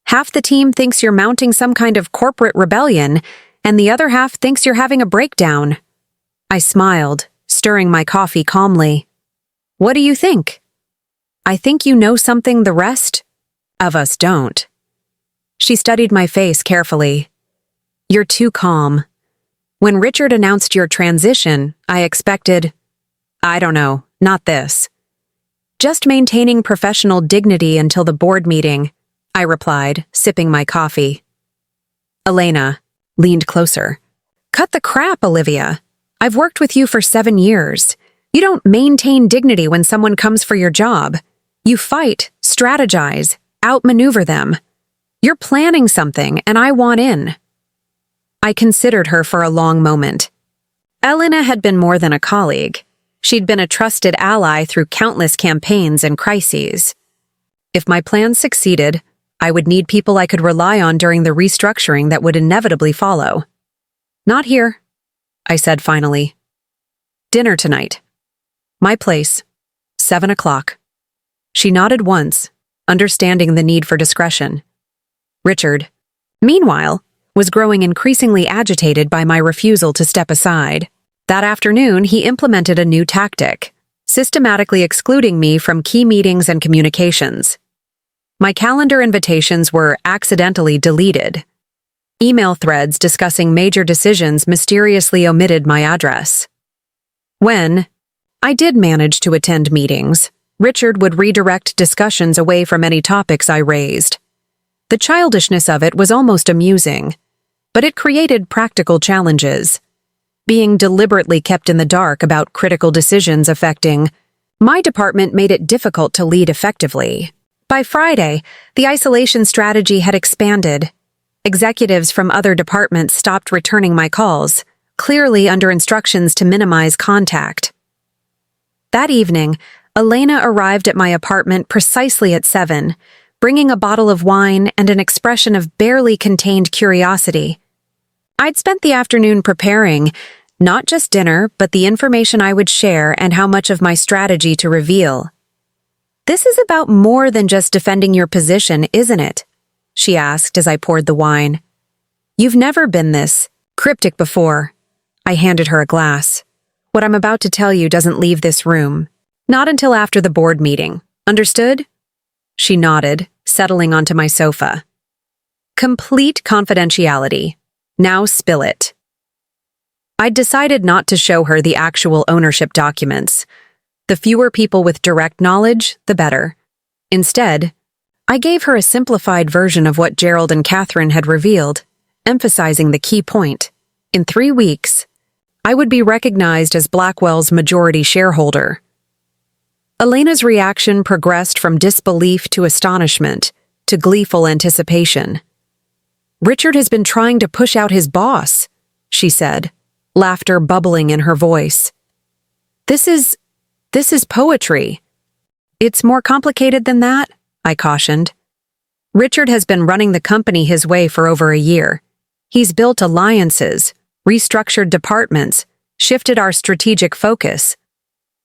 Half the team thinks you're mounting some kind of corporate rebellion, and the other half thinks you're having a breakdown." I smiled, stirring my coffee calmly. "What do you think?" "I think you know something the rest of us don't." She studied my face carefully. "You're too calm. When Richard announced your transition, I expected, I don't know, not this. Just maintaining professional dignity until the board meeting," I replied, sipping my coffee. Elena leaned closer. "Cut the crap, Olivia. I've worked with you for 7 years. You don't maintain dignity when someone comes for your job. You fight, strategize, outmaneuver them. You're planning something, and I want in." I considered her for a long moment. Elena had been more than a colleague. She'd been a trusted ally through countless campaigns and crises. If my plans succeeded, I would need people I could rely on during the restructuring that would inevitably follow. "Not here," I said finally. "Dinner tonight. My place. 7 o'clock. She nodded once, understanding the need for discretion. Richard, meanwhile, was growing increasingly agitated by my refusal to step aside. That afternoon, he implemented a new tactic, systematically excluding me from key meetings and communications. My calendar invitations were accidentally deleted. Email threads discussing major decisions mysteriously omitted my address. When I did manage to attend meetings, Richard would redirect discussions away from any topics I raised. The childishness of it was almost amusing, but it created practical challenges. Being deliberately kept in the dark about critical decisions affecting my department made it difficult to lead effectively. By Friday, the isolation strategy had expanded. Executives from other departments stopped returning my calls, clearly under instructions to minimize contact. That evening, Elena arrived at my apartment precisely at 7, bringing a bottle of wine and an expression of barely contained curiosity. I'd spent the afternoon preparing, not just dinner, but the information I would share and how much of my strategy to reveal. "This is about more than just defending your position, isn't it?" she asked as I poured the wine. "You've never been this cryptic before." I handed her a glass. "What I'm about to tell you doesn't leave this room. Not until after the board meeting. Understood?" She nodded, settling onto my sofa. "Complete confidentiality. Now spill it." I'd decided not to show her the actual ownership documents. The fewer people with direct knowledge, the better. Instead, I gave her a simplified version of what Gerald and Catherine had revealed, emphasizing the key point. In 3 weeks, I would be recognized as Blackwell's majority shareholder. Elena's reaction progressed from disbelief to astonishment, to gleeful anticipation. "Richard has been trying to push out his boss," she said, laughter bubbling in her voice. This is poetry." "It's more complicated than that," I cautioned. "Richard has been running the company his way for over a year. He's built alliances, restructured departments, shifted our strategic focus.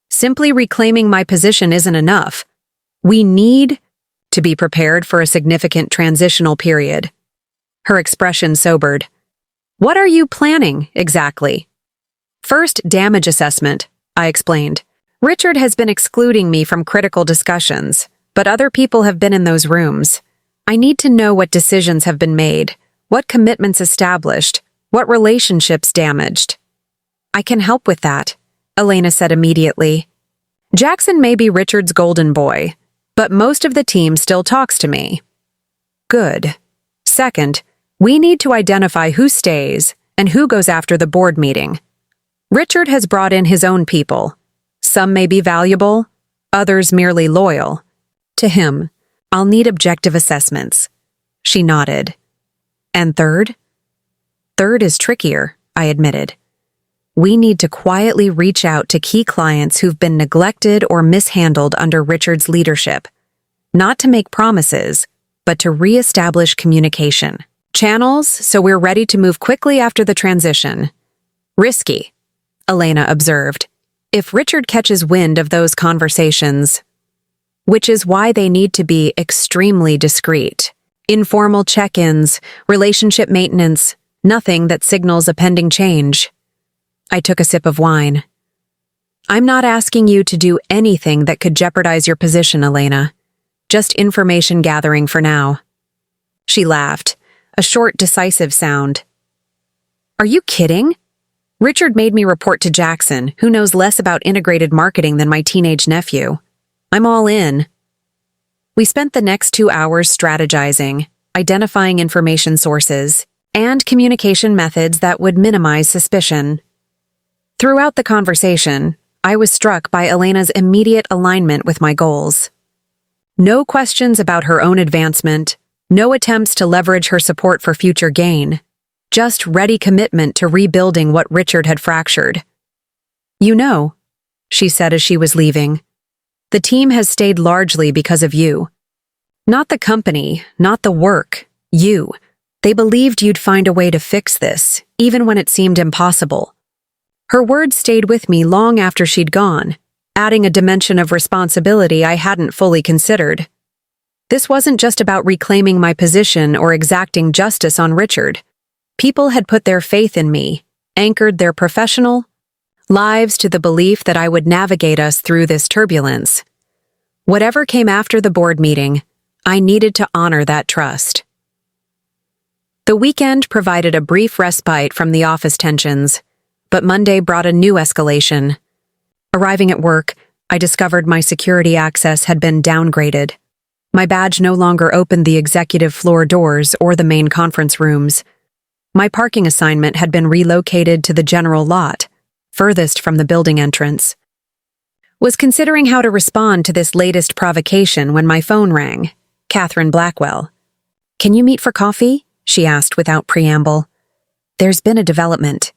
Simply reclaiming my position isn't enough. We need to be prepared for a significant transitional period." Her expression sobered. "What are you planning, exactly?" "First, damage assessment," I explained. "Richard has been excluding me from critical discussions, but other people have been in those rooms. I need to know what decisions have been made, what commitments established, what relationships damaged." "I can help with that," Elena said immediately. "Jackson may be Richard's golden boy, but most of the team still talks to me." "Good. Second, we need to identify who stays and who goes after the board meeting. Richard has brought in his own people. Some may be valuable, others merely loyal. To him, I'll need objective assessments." She nodded. "And third?" "Third is trickier," I admitted. "We need to quietly reach out to key clients who've been neglected or mishandled under Richard's leadership. Not to make promises, but to re-establish communication channels so we're ready to move quickly after the transition." "Risky," Elena observed. "If Richard catches wind of those conversations." "Which is why they need to be extremely discreet. Informal check-ins, relationship maintenance, nothing that signals a pending change." I took a sip of wine. "I'm not asking you to do anything that could jeopardize your position, Elena. Just information gathering for now." She laughed, a short, decisive sound. "Are you kidding? Richard made me report to Jackson, who knows less about integrated marketing than my teenage nephew. I'm all in." We spent the next 2 hours strategizing, identifying information sources, and communication methods that would minimize suspicion. Throughout the conversation, I was struck by Elena's immediate alignment with my goals. No questions about her own advancement, no attempts to leverage her support for future gain, just ready commitment to rebuilding what Richard had fractured. "You know," she said as she was leaving, "the team has stayed largely because of you. Not the company, not the work, you. They believed you'd find a way to fix this, even when it seemed impossible." Her words stayed with me long after she'd gone, adding a dimension of responsibility I hadn't fully considered. This wasn't just about reclaiming my position or exacting justice on Richard. People had put their faith in me, anchored their professional lives to the belief that I would navigate us through this turbulence. Whatever came after the board meeting, I needed to honor that trust. The weekend provided a brief respite from the office tensions, but Monday brought a new escalation. Arriving at work, I discovered my security access had been downgraded. My badge no longer opened the executive floor doors or the main conference rooms. My parking assignment had been relocated to the general lot, furthest from the building entrance. Was considering how to respond to this latest provocation when my phone rang. Catherine Blackwell. "Can you meet for coffee?" she asked without preamble. "There's been a development."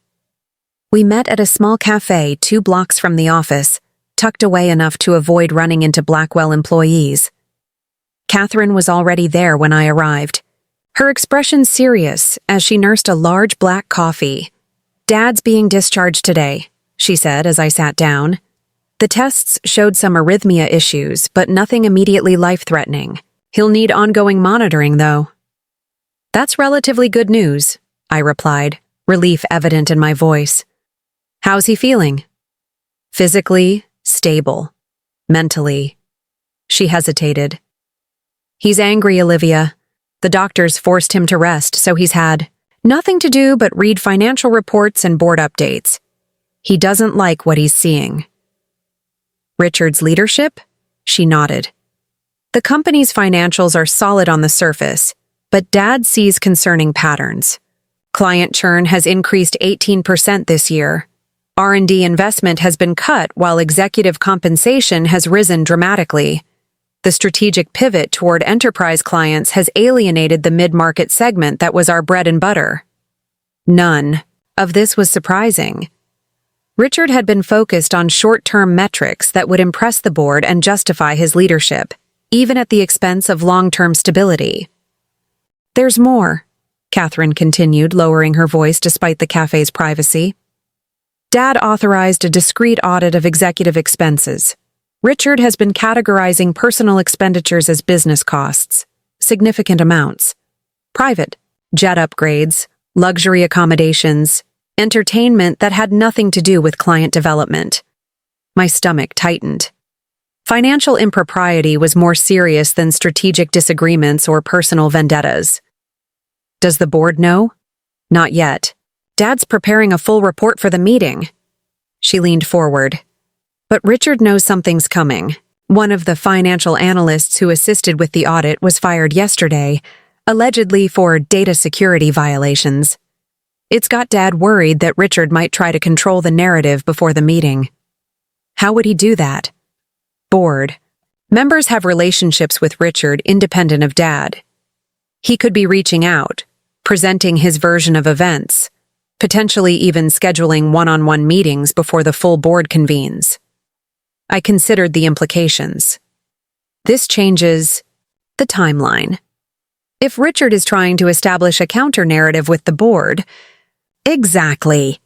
We met at a small cafe 2 blocks from the office, tucked away enough to avoid running into Blackwell employees. Catherine was already there when I arrived, her expression serious as she nursed a large black coffee. "Dad's being discharged today," she said as I sat down. "The tests showed some arrhythmia issues, but nothing immediately life-threatening. He'll need ongoing monitoring, though." "That's relatively good news," I replied, relief evident in my voice. "How's he feeling?" "Physically, stable. Mentally." She hesitated. "He's angry, Olivia. The doctors forced him to rest, so he's had nothing to do but read financial reports and board updates. He doesn't like what he's seeing." "Richard's leadership?" She nodded. "The company's financials are solid on the surface, but Dad sees concerning patterns. Client churn has increased 18% this year. R&D investment has been cut while executive compensation has risen dramatically. The strategic pivot toward enterprise clients has alienated the mid-market segment that was our bread and butter. None of this was surprising. Richard had been focused on short-term metrics that would impress the board and justify his leadership, even at the expense of long-term stability. "There's more," Catherine continued, lowering her voice despite the cafe's privacy. "Dad authorized a discreet audit of executive expenses. Richard has been categorizing personal expenditures as business costs, significant amounts. Private, jet upgrades, luxury accommodations, entertainment that had nothing to do with client development." My stomach tightened. Financial impropriety was more serious than strategic disagreements or personal vendettas. "Does the board know?" "Not yet. Dad's preparing a full report for the meeting." She leaned forward. "But Richard knows something's coming. One of the financial analysts who assisted with the audit was fired yesterday, allegedly for data security violations. It's got Dad worried that Richard might try to control the narrative before the meeting." "How would he do that?" "Board. Members have relationships with Richard independent of Dad. He could be reaching out, presenting his version of events, potentially even scheduling one-on-one meetings before the full board convenes." I considered the implications. This changes the timeline. If Richard is trying to establish a counter-narrative with the board— Exactly.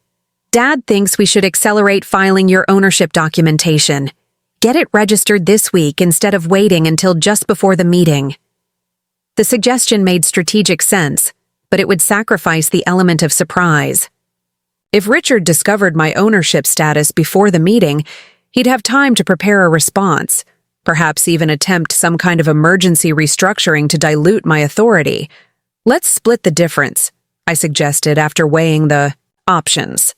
Dad thinks we should accelerate filing your ownership documentation. Get it registered this week instead of waiting until just before the meeting. The suggestion made strategic sense, but it would sacrifice the element of surprise. If Richard discovered my ownership status before the meeting, he'd have time to prepare a response, perhaps even attempt some kind of emergency restructuring to dilute my authority. "Let's split the difference," I suggested after weighing the options.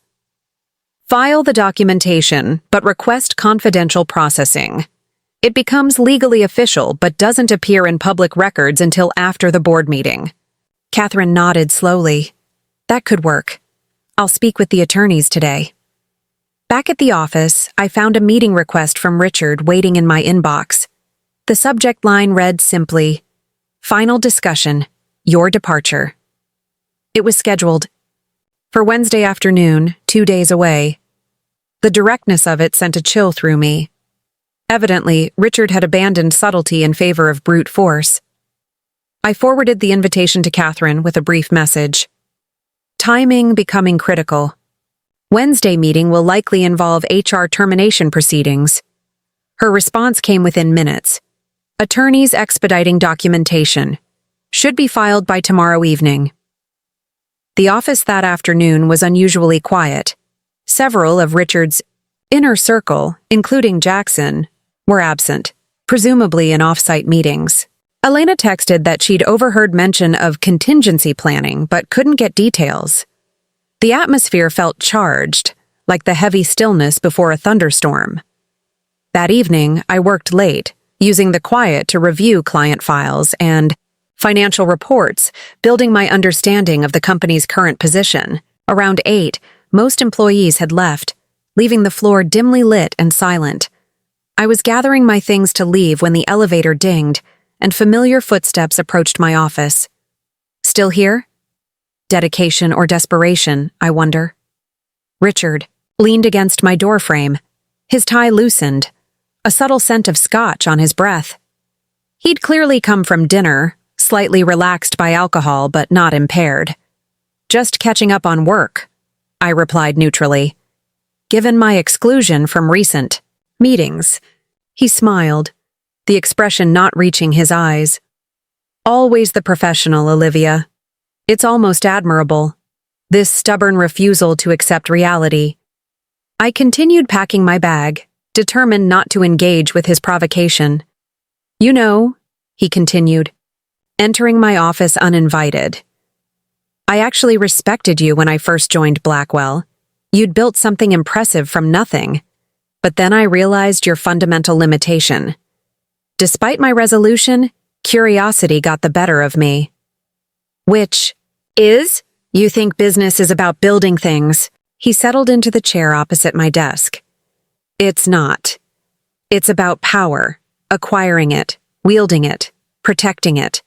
"File the documentation, but request confidential processing. It becomes legally official but doesn't appear in public records until after the board meeting." Catherine nodded slowly. "That could work. I'll speak with the attorneys today." Back at the office, I found a meeting request from Richard waiting in my inbox. The subject line read simply, "Final discussion, your departure." It was scheduled for Wednesday afternoon, 2 days away. The directness of it sent a chill through me. Evidently, Richard had abandoned subtlety in favor of brute force. I forwarded the invitation to Catherine with a brief message. Timing becoming critical. Wednesday meeting will likely involve HR termination proceedings. Her response came within minutes. Attorneys expediting documentation. Should be filed by tomorrow evening. The office that afternoon was unusually quiet. Several of Richard's inner circle, including Jackson, were absent, presumably in off-site meetings. Elena texted that she'd overheard mention of contingency planning but couldn't get details. The atmosphere felt charged, like the heavy stillness before a thunderstorm. That evening, I worked late, using the quiet to review client files and financial reports, building my understanding of the company's current position. Around 8, most employees had left, leaving the floor dimly lit and silent. I was gathering my things to leave when the elevator dinged, and familiar footsteps approached my office. Still here? Dedication or desperation, I wonder. Richard leaned against my doorframe, his tie loosened, a subtle scent of scotch on his breath. He'd clearly come from dinner, slightly relaxed by alcohol but not impaired. "Just catching up on work," I replied neutrally. Given my exclusion from recent meetings, he smiled, the expression not reaching his eyes. "Always the professional, Olivia. It's almost admirable, this stubborn refusal to accept reality." I continued packing my bag, determined not to engage with his provocation. "You know," he continued, entering my office uninvited. "I actually respected you when I first joined Blackwell. You'd built something impressive from nothing. But then I realized your fundamental limitation. Despite my resolution, curiosity got the better of me." "Which is? You think business is about building things." He settled into the chair opposite my desk. "It's not. It's about power, acquiring it, wielding it, protecting it.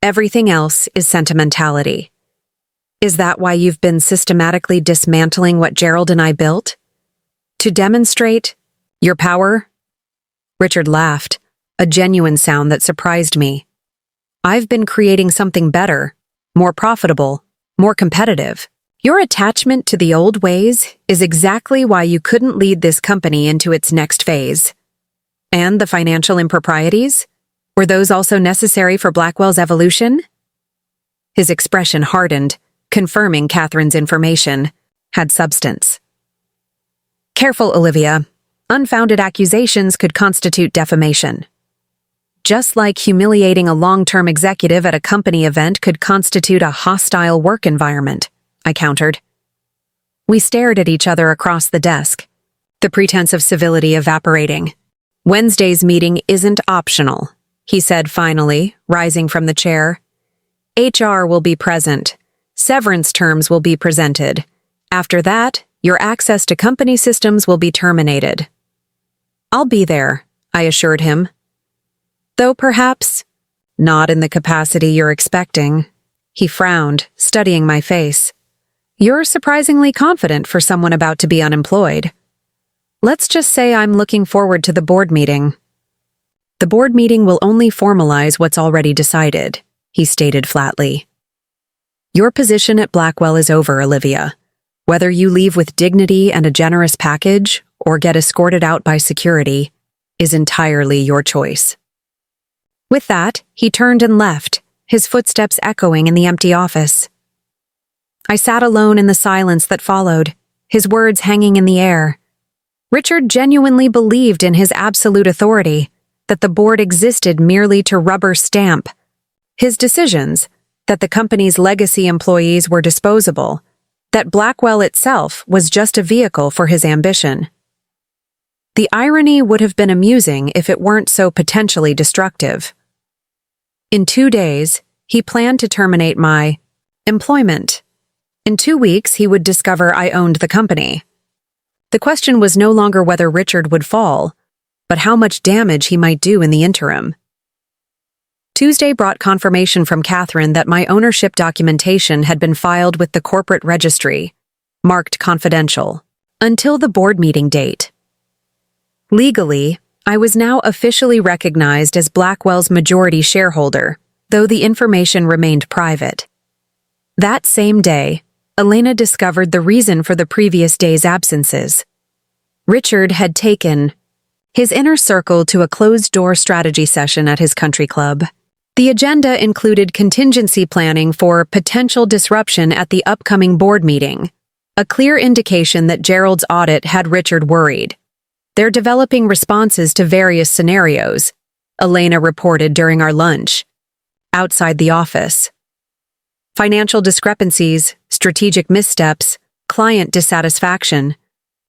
Everything else is sentimentality. Is that why you've been systematically dismantling what Gerald and I built? To demonstrate your power? Richard laughed, a genuine sound that surprised me. I've been creating something better, more profitable, more competitive. Your attachment to the old ways is exactly why you couldn't lead this company into its next phase. And the financial improprieties? Were those also necessary for Blackwell's evolution? His expression hardened, confirming Catherine's information had substance. Careful, Olivia. Unfounded accusations could constitute defamation. Just like humiliating a long-term executive at a company event could constitute a hostile work environment, I countered. We stared at each other across the desk, the pretense of civility evaporating. Wednesday's meeting isn't optional, he said finally, rising from the chair. HR will be present. Severance terms will be presented. After that, your access to company systems will be terminated. I'll be there, I assured him. Though perhaps not in the capacity you're expecting. He frowned, studying my face. You're surprisingly confident for someone about to be unemployed. Let's just say I'm looking forward to the board meeting. The board meeting will only formalize what's already decided, he stated flatly. Your position at Blackwell is over, Olivia. Whether you leave with dignity and a generous package or get escorted out by security is entirely your choice. With that, he turned and left, his footsteps echoing in the empty office. I sat alone in the silence that followed, his words hanging in the air. Richard genuinely believed in his absolute authority, that the board existed merely to rubber stamp his decisions, that the company's legacy employees were disposable, that Blackwell itself was just a vehicle for his ambition. The irony would have been amusing if it weren't so potentially destructive. In 2 days, he planned to terminate my employment. In 2 weeks, he would discover I owned the company. The question was no longer whether Richard would fall, but how much damage he might do in the interim. Tuesday brought confirmation from Catherine that my ownership documentation had been filed with the corporate registry, marked confidential, until the board meeting date. Legally, I was now officially recognized as Blackwell's majority shareholder, though the information remained private. That same day, Elena discovered the reason for the previous day's absences. Richard had taken his inner circle to a closed-door strategy session at his country club. The agenda included contingency planning for potential disruption at the upcoming board meeting, a clear indication that Gerald's audit had Richard worried. They're developing responses to various scenarios, Elena reported during our lunch. Outside the office. Financial discrepancies, strategic missteps, client dissatisfaction.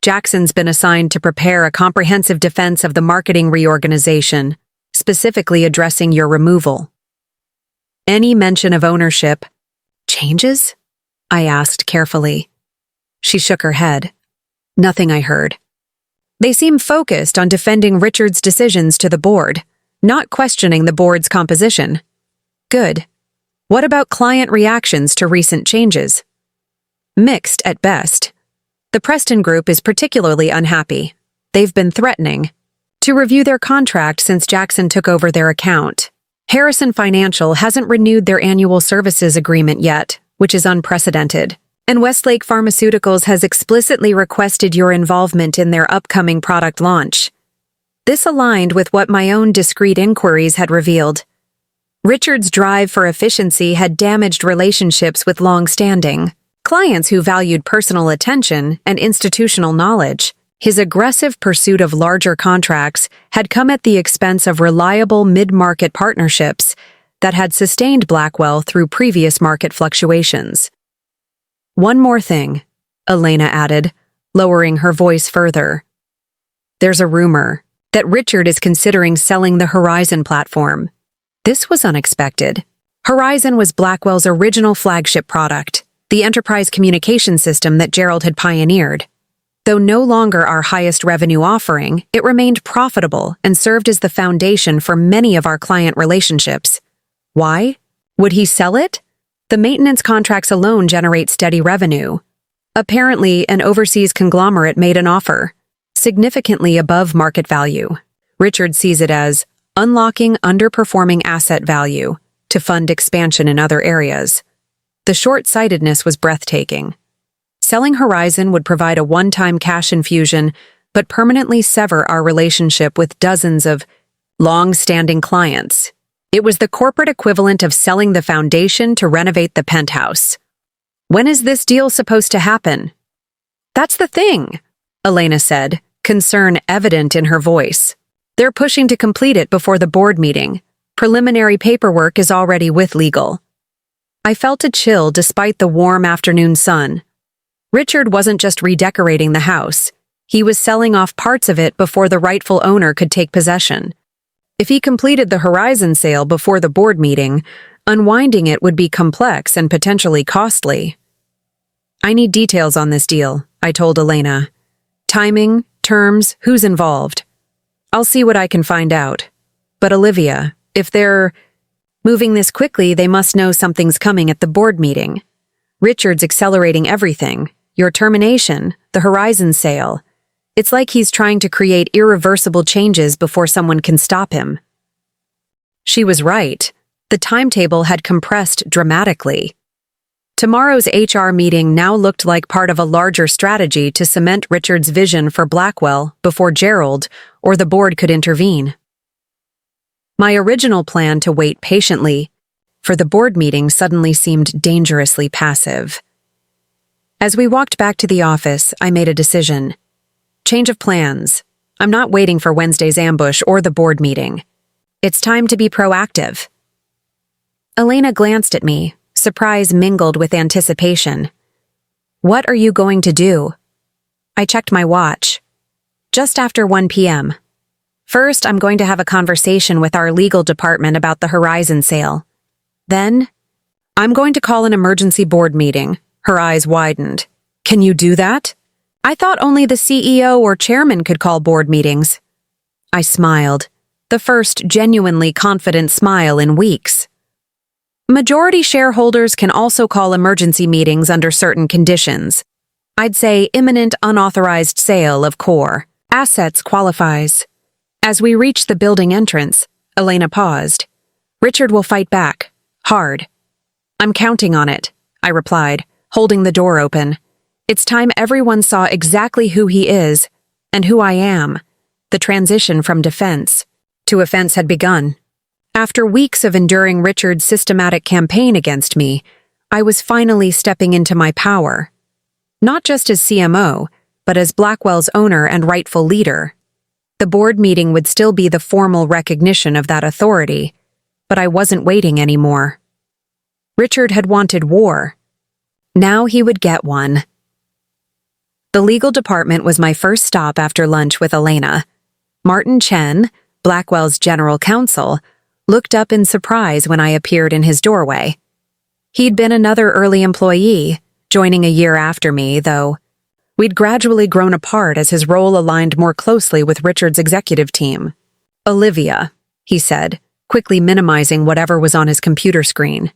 Jackson's been assigned to prepare a comprehensive defense of the marketing reorganization, specifically addressing your removal. Any mention of ownership changes? I asked carefully. She shook her head. Nothing, I heard. They seem focused on defending Richard's decisions to the board, not questioning the board's composition. Good. What about client reactions to recent changes? Mixed at best. The Preston Group is particularly unhappy. They've been threatening to review their contract since Jackson took over their account. Harrison Financial hasn't renewed their annual services agreement yet, which is unprecedented. And Westlake Pharmaceuticals has explicitly requested your involvement in their upcoming product launch. This aligned with what my own discreet inquiries had revealed. Richard's drive for efficiency had damaged relationships with long-standing clients who valued personal attention and institutional knowledge. His aggressive pursuit of larger contracts had come at the expense of reliable mid-market partnerships that had sustained Blackwell through previous market fluctuations. One more thing, Elena added, lowering her voice further. There's a rumor that Richard is considering selling the Horizon platform. This was unexpected. Horizon was Blackwell's original flagship product, the enterprise communication system that Gerald had pioneered. Though no longer our highest revenue offering, it remained profitable and served as the foundation for many of our client relationships. Why? Would he sell it? The maintenance contracts alone generate steady revenue. Apparently, an overseas conglomerate made an offer, significantly above market value. Richard sees it as unlocking underperforming asset value to fund expansion in other areas. The short-sightedness was breathtaking. Selling Horizon would provide a one-time cash infusion, but permanently sever our relationship with dozens of long-standing clients. It was the corporate equivalent of selling the foundation to renovate the penthouse. When is this deal supposed to happen? That's the thing, Elena said, concern evident in her voice. They're pushing to complete it before the board meeting. Preliminary paperwork is already with legal. I felt a chill despite the warm afternoon sun. Richard wasn't just redecorating the house. He was selling off parts of it before the rightful owner could take possession. If he completed the Horizon sale before the board meeting, unwinding it would be complex and potentially costly. I need details on this deal, I told Elena. Timing, terms, who's involved. I'll see what I can find out. But Olivia, if they're moving this quickly, they must know something's coming at the board meeting. Richard's accelerating everything. Your termination, the Horizon sale. It's like he's trying to create irreversible changes before someone can stop him. She was right. The timetable had compressed dramatically. Tomorrow's HR meeting now looked like part of a larger strategy to cement Richard's vision for Blackwell before Gerald or the board could intervene. My original plan to wait patiently for the board meeting suddenly seemed dangerously passive. As we walked back to the office, I made a decision. Change of plans. I'm not waiting for Wednesday's ambush or the board meeting. It's time to be proactive. Elena glanced at me, surprise mingled with anticipation. What are you going to do? I checked my watch. Just after 1 p.m. First, I'm going to have a conversation with our legal department about the Horizon sale. Then, I'm going to call an emergency board meeting. Her eyes widened. Can you do that? I thought only the CEO or chairman could call board meetings. I smiled, the first genuinely confident smile in weeks. Majority shareholders can also call emergency meetings under certain conditions. I'd say imminent unauthorized sale of core assets qualifies. As we reached the building entrance, Elena paused. Richard will fight back. Hard. I'm counting on it, I replied, holding the door open. It's time everyone saw exactly who he is and who I am. The transition from defense to offense had begun. After weeks of enduring Richard's systematic campaign against me, I was finally stepping into my power. Not just as CMO, but as Blackwell's owner and rightful leader. The board meeting would still be the formal recognition of that authority, but I wasn't waiting anymore. Richard had wanted war. Now he would get one. The legal department was my first stop after lunch with Elena. Martin Chen, Blackwell's general counsel, looked up in surprise when I appeared in his doorway. He'd been another early employee, joining a year after me, though. We'd gradually grown apart as his role aligned more closely with Richard's executive team. Olivia, he said, quickly minimizing whatever was on his computer screen.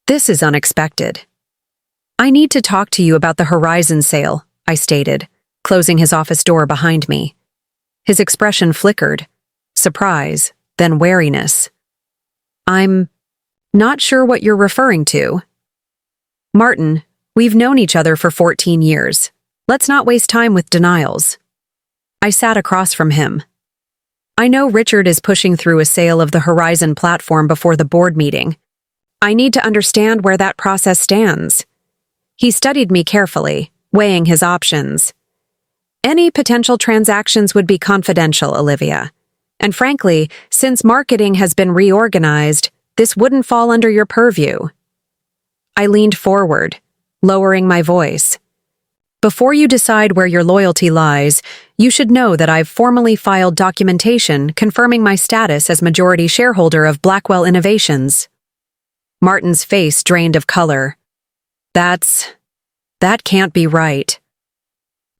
This is unexpected. I need to talk to you about the Horizon sale, I stated, closing his office door behind me. His expression flickered, surprise, then wariness. I'm not sure what you're referring to. Martin, we've known each other for 14 years. Let's not waste time with denials. I sat across from him. I know Richard is pushing through a sale of the Horizon platform before the board meeting. I need to understand where that process stands. He studied me carefully, weighing his options. Any potential transactions would be confidential, Olivia. And frankly, since marketing has been reorganized, this wouldn't fall under your purview. I leaned forward, lowering my voice. Before you decide where your loyalty lies, you should know that I've formally filed documentation confirming my status as majority shareholder of Blackwell Innovations. Martin's face drained of color. That can't be right.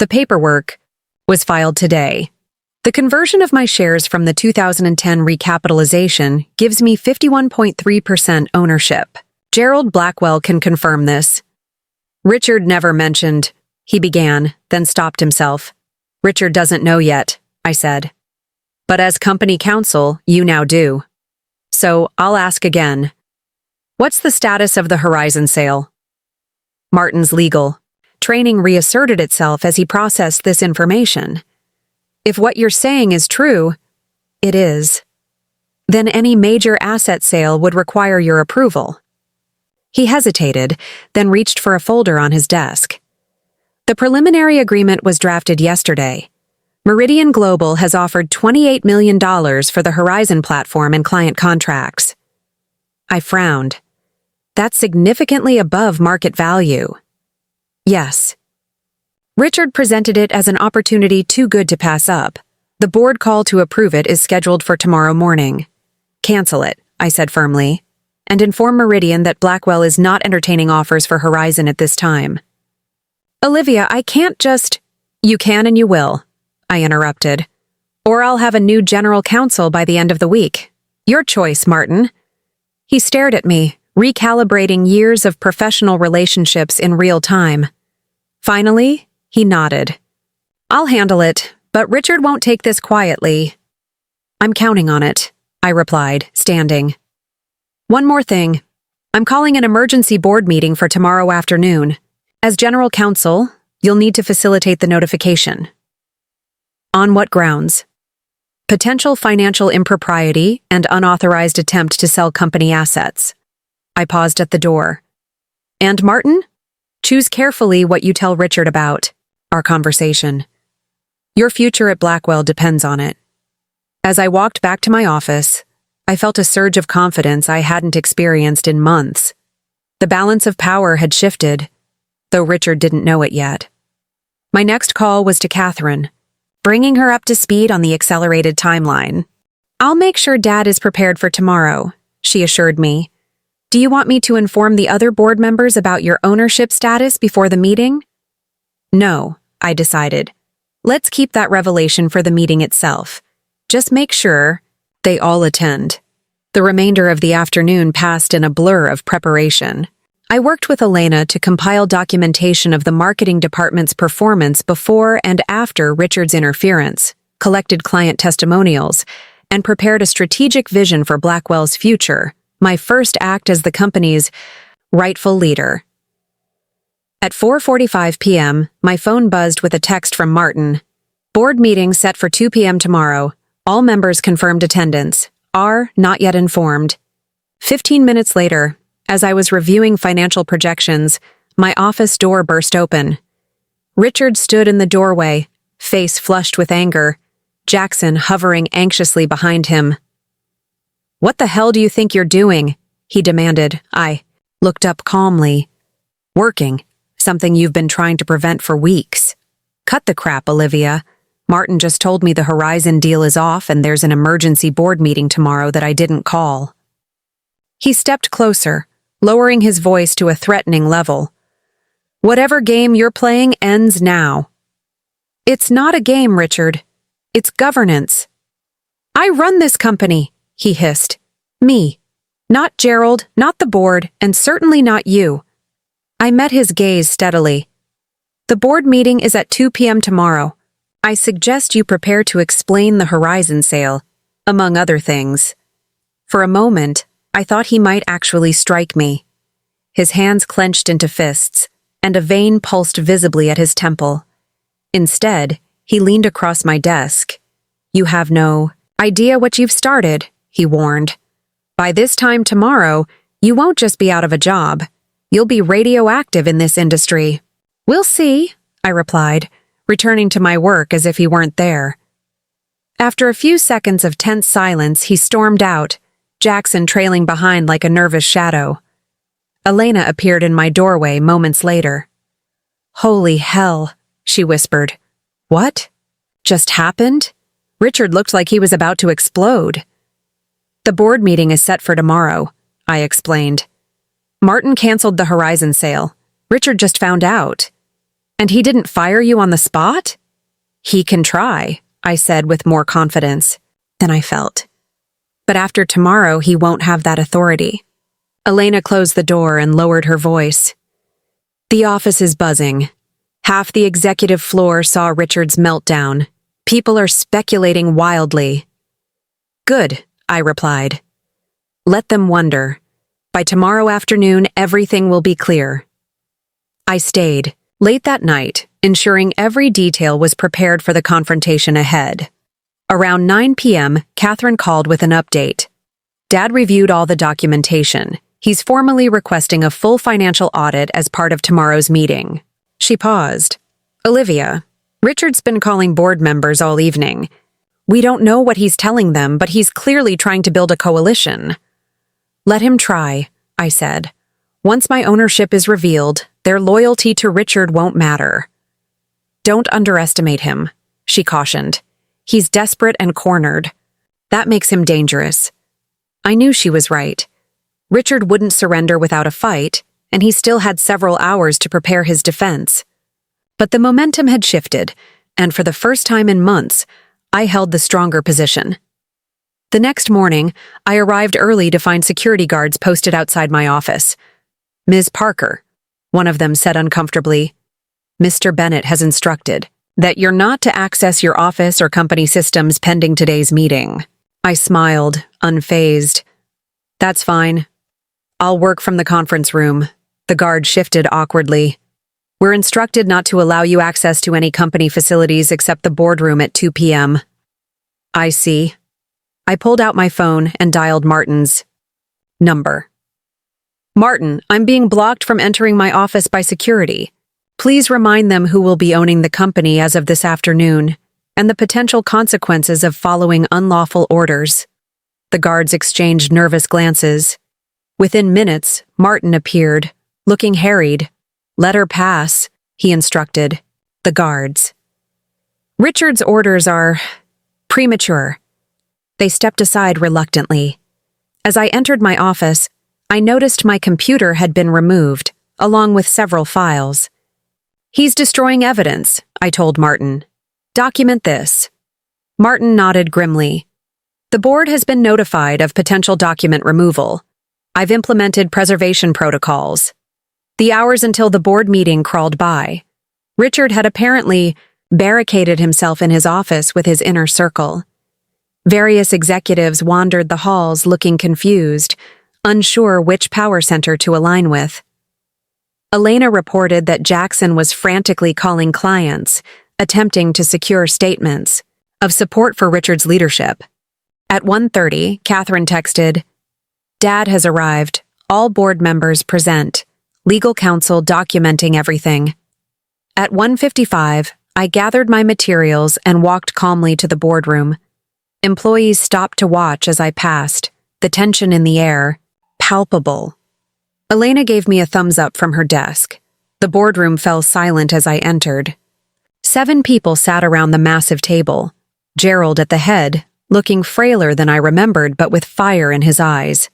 The paperwork was filed today. The conversion of my shares from the 2010 recapitalization gives me 51.3% ownership. Gerald Blackwell can confirm this. Richard never mentioned, he began, then stopped himself. Richard doesn't know yet, I said. But as company counsel, you now do. So I'll ask again. What's the status of the Horizon sale? Martin's legal training reasserted itself as he processed this information. If what you're saying is true, it is. Then any major asset sale would require your approval. He hesitated, then reached for a folder on his desk. The preliminary agreement was drafted yesterday. Meridian Global has offered $28 million for the Horizon platform and client contracts. I frowned. That's significantly above market value. Yes. Richard presented it as an opportunity too good to pass up. The board call to approve it is scheduled for tomorrow morning. Cancel it, I said firmly, and inform Meridian that Blackwell is not entertaining offers for Horizon at this time. Olivia, I can't just— You can and you will, I interrupted. Or I'll have a new general counsel by the end of the week. Your choice, Martin. He stared at me, recalibrating years of professional relationships in real time. Finally, he nodded. I'll handle it, but Richard won't take this quietly. I'm counting on it, I replied, standing. One more thing. I'm calling an emergency board meeting for tomorrow afternoon. As general counsel, you'll need to facilitate the notification. On what grounds? Potential financial impropriety and unauthorized attempt to sell company assets. I paused at the door. And Martin? Choose carefully what you tell Richard about our conversation. Your future at Blackwell depends on it. As I walked back to my office, I felt a surge of confidence I hadn't experienced in months. The balance of power had shifted, though Richard didn't know it yet. My next call was to Catherine, bringing her up to speed on the accelerated timeline. I'll make sure Dad is prepared for tomorrow, she assured me. Do you want me to inform the other board members about your ownership status before the meeting? No, I decided. Let's keep that revelation for the meeting itself. Just make sure they all attend. The remainder of the afternoon passed in a blur of preparation. I worked with Elena to compile documentation of the marketing department's performance before and after Richard's interference, collected client testimonials, and prepared a strategic vision for Blackwell's future, my first act as the company's rightful leader. At 4:45 p.m., my phone buzzed with a text from Martin. Board meeting set for 2 p.m. tomorrow. All members confirmed attendance. Are not yet informed. 15 minutes later, as I was reviewing financial projections, my office door burst open. Richard stood in the doorway, face flushed with anger, Jackson hovering anxiously behind him. What the hell do you think you're doing? He demanded. I looked up calmly. Working. Something you've been trying to prevent for weeks. Cut the crap, Olivia. Martin just told me the Horizon deal is off and there's an emergency board meeting tomorrow that I didn't call. He stepped closer, lowering his voice to a threatening level. Whatever game you're playing ends now. It's not a game, Richard. It's governance. I run this company, he hissed. Me. Not Gerald, not the board, and certainly not you. I met his gaze steadily. The board meeting is at 2 p.m. tomorrow. I suggest you prepare to explain the Horizon sale, among other things. For a moment, I thought he might actually strike me. His hands clenched into fists, and a vein pulsed visibly at his temple. Instead, he leaned across my desk. You have no idea what you've started, he warned. By this time tomorrow, you won't just be out of a job. You'll be radioactive in this industry. We'll see, I replied, returning to my work as if he weren't there. After a few seconds of tense silence, he stormed out, Jackson trailing behind like a nervous shadow. Elena appeared in my doorway moments later. Holy hell, she whispered. What? Just happened? Richard looked like he was about to explode. The board meeting is set for tomorrow, I explained. Martin canceled the Horizon sale. Richard just found out. And he didn't fire you on the spot? He can try, I said with more confidence than I felt. But after tomorrow, he won't have that authority. Elena closed the door and lowered her voice. The office is buzzing. Half the executive floor saw Richard's meltdown. People are speculating wildly. Good, I replied. Let them wonder. By tomorrow afternoon, everything will be clear. I stayed, late that night, ensuring every detail was prepared for the confrontation ahead. Around 9 p.m., Catherine called with an update. Dad reviewed all the documentation. He's formally requesting a full financial audit as part of tomorrow's meeting. She paused. Olivia, Richard's been calling board members all evening. We don't know what he's telling them, but he's clearly trying to build a coalition. Let him try, I said. Once my ownership is revealed, their loyalty to Richard won't matter. Don't underestimate him, she cautioned. He's desperate and cornered. That makes him dangerous. I knew she was right. Richard wouldn't surrender without a fight, and he still had several hours to prepare his defense. But the momentum had shifted, and for the first time in months, I held the stronger position. The next morning, I arrived early to find security guards posted outside my office. Ms. Parker, one of them said uncomfortably, Mr. Bennett has instructed that you're not to access your office or company systems pending today's meeting. I smiled, unfazed. That's fine. I'll work from the conference room. The guard shifted awkwardly. We're instructed not to allow you access to any company facilities except the boardroom at 2 p.m. I see. I pulled out my phone and dialed Martin's number. Martin, I'm being blocked from entering my office by security. Please remind them who will be owning the company as of this afternoon and the potential consequences of following unlawful orders. The guards exchanged nervous glances. Within minutes, Martin appeared, looking harried. Let her pass, he instructed. The guards. Richard's orders are premature. They stepped aside reluctantly. As I entered my office, I noticed my computer had been removed, along with several files. He's destroying evidence, I told Martin. Document this. Martin nodded grimly. The board has been notified of potential document removal. I've implemented preservation protocols. The hours until the board meeting crawled by. Richard had apparently barricaded himself in his office with his inner circle. Various executives wandered the halls looking confused, unsure which power center to align with. Elena reported that Jackson was frantically calling clients, attempting to secure statements of support for Richard's leadership. At 1:30, Catherine texted, Dad has arrived. All board members present. Legal counsel documenting everything. At 1:55, I gathered my materials and walked calmly to the boardroom. Employees stopped to watch as I passed, the tension in the air, palpable. Elena gave me a thumbs up from her desk. The boardroom fell silent as I entered. 7 people sat around the massive table. Gerald at the head, looking frailer than I remembered but with fire in his eyes.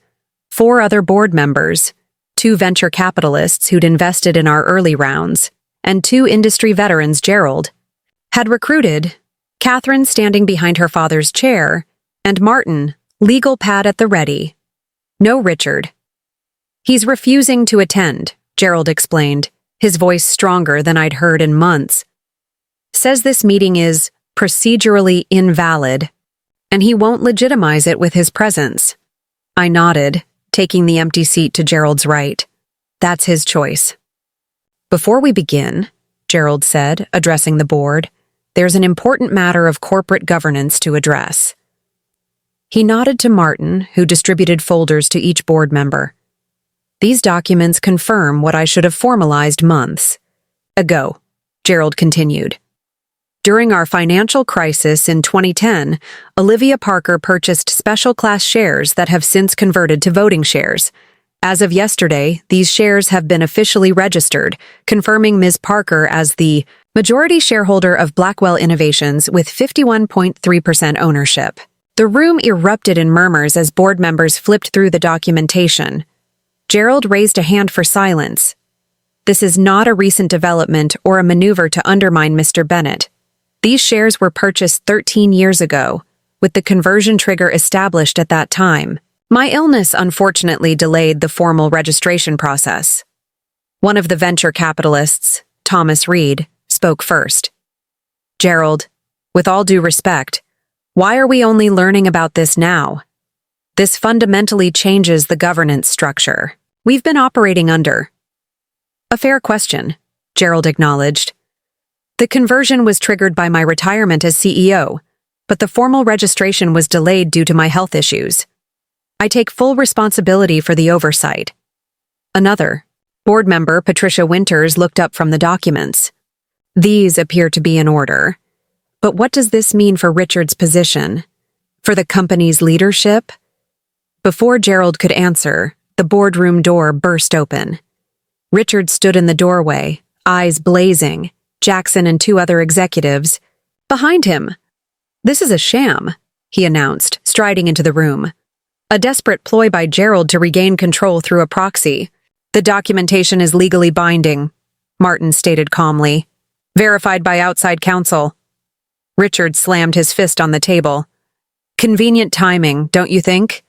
4 other board members, 2 venture capitalists who'd invested in our early rounds, and 2 industry veterans Gerald had recruited, Catherine standing behind her father's chair, and Martin, legal pad at the ready. No Richard. He's refusing to attend, Gerald explained, his voice stronger than I'd heard in months. Says this meeting is procedurally invalid, and he won't legitimize it with his presence. I nodded, taking the empty seat to Gerald's right. That's his choice. Before we begin, Gerald said, addressing the board, there's an important matter of corporate governance to address. He nodded to Martin, who distributed folders to each board member. These documents confirm what I should have formalized months ago, Gerald continued. During our financial crisis in 2010, Olivia Parker purchased special class shares that have since converted to voting shares. As of yesterday, these shares have been officially registered, confirming Ms. Parker as the majority shareholder of Blackwell Innovations with 51.3% ownership. The room erupted in murmurs as board members flipped through the documentation. Gerald raised a hand for silence. This is not a recent development or a maneuver to undermine Mr. Bennett. These shares were purchased 13 years ago, with the conversion trigger established at that time. My illness unfortunately delayed the formal registration process. One of the venture capitalists, Thomas Reed, spoke first. Gerald, with all due respect, why are we only learning about this now? This fundamentally changes the governance structure we've been operating under. A fair question, Gerald acknowledged. The conversion was triggered by my retirement as CEO, but the formal registration was delayed due to my health issues. I take full responsibility for the oversight. Another, board member Patricia Winters, looked up from the documents. These appear to be in order. But what does this mean for Richard's position? For the company's leadership? Before Gerald could answer, the boardroom door burst open. Richard stood in the doorway, eyes blazing, Jackson and two other executives behind him. "This is a sham," he announced, striding into the room. "A desperate ploy by Gerald to regain control through a proxy. The documentation is legally binding," Martin stated calmly. "Verified by outside counsel." Richard slammed his fist on the table. "Convenient timing, don't you think?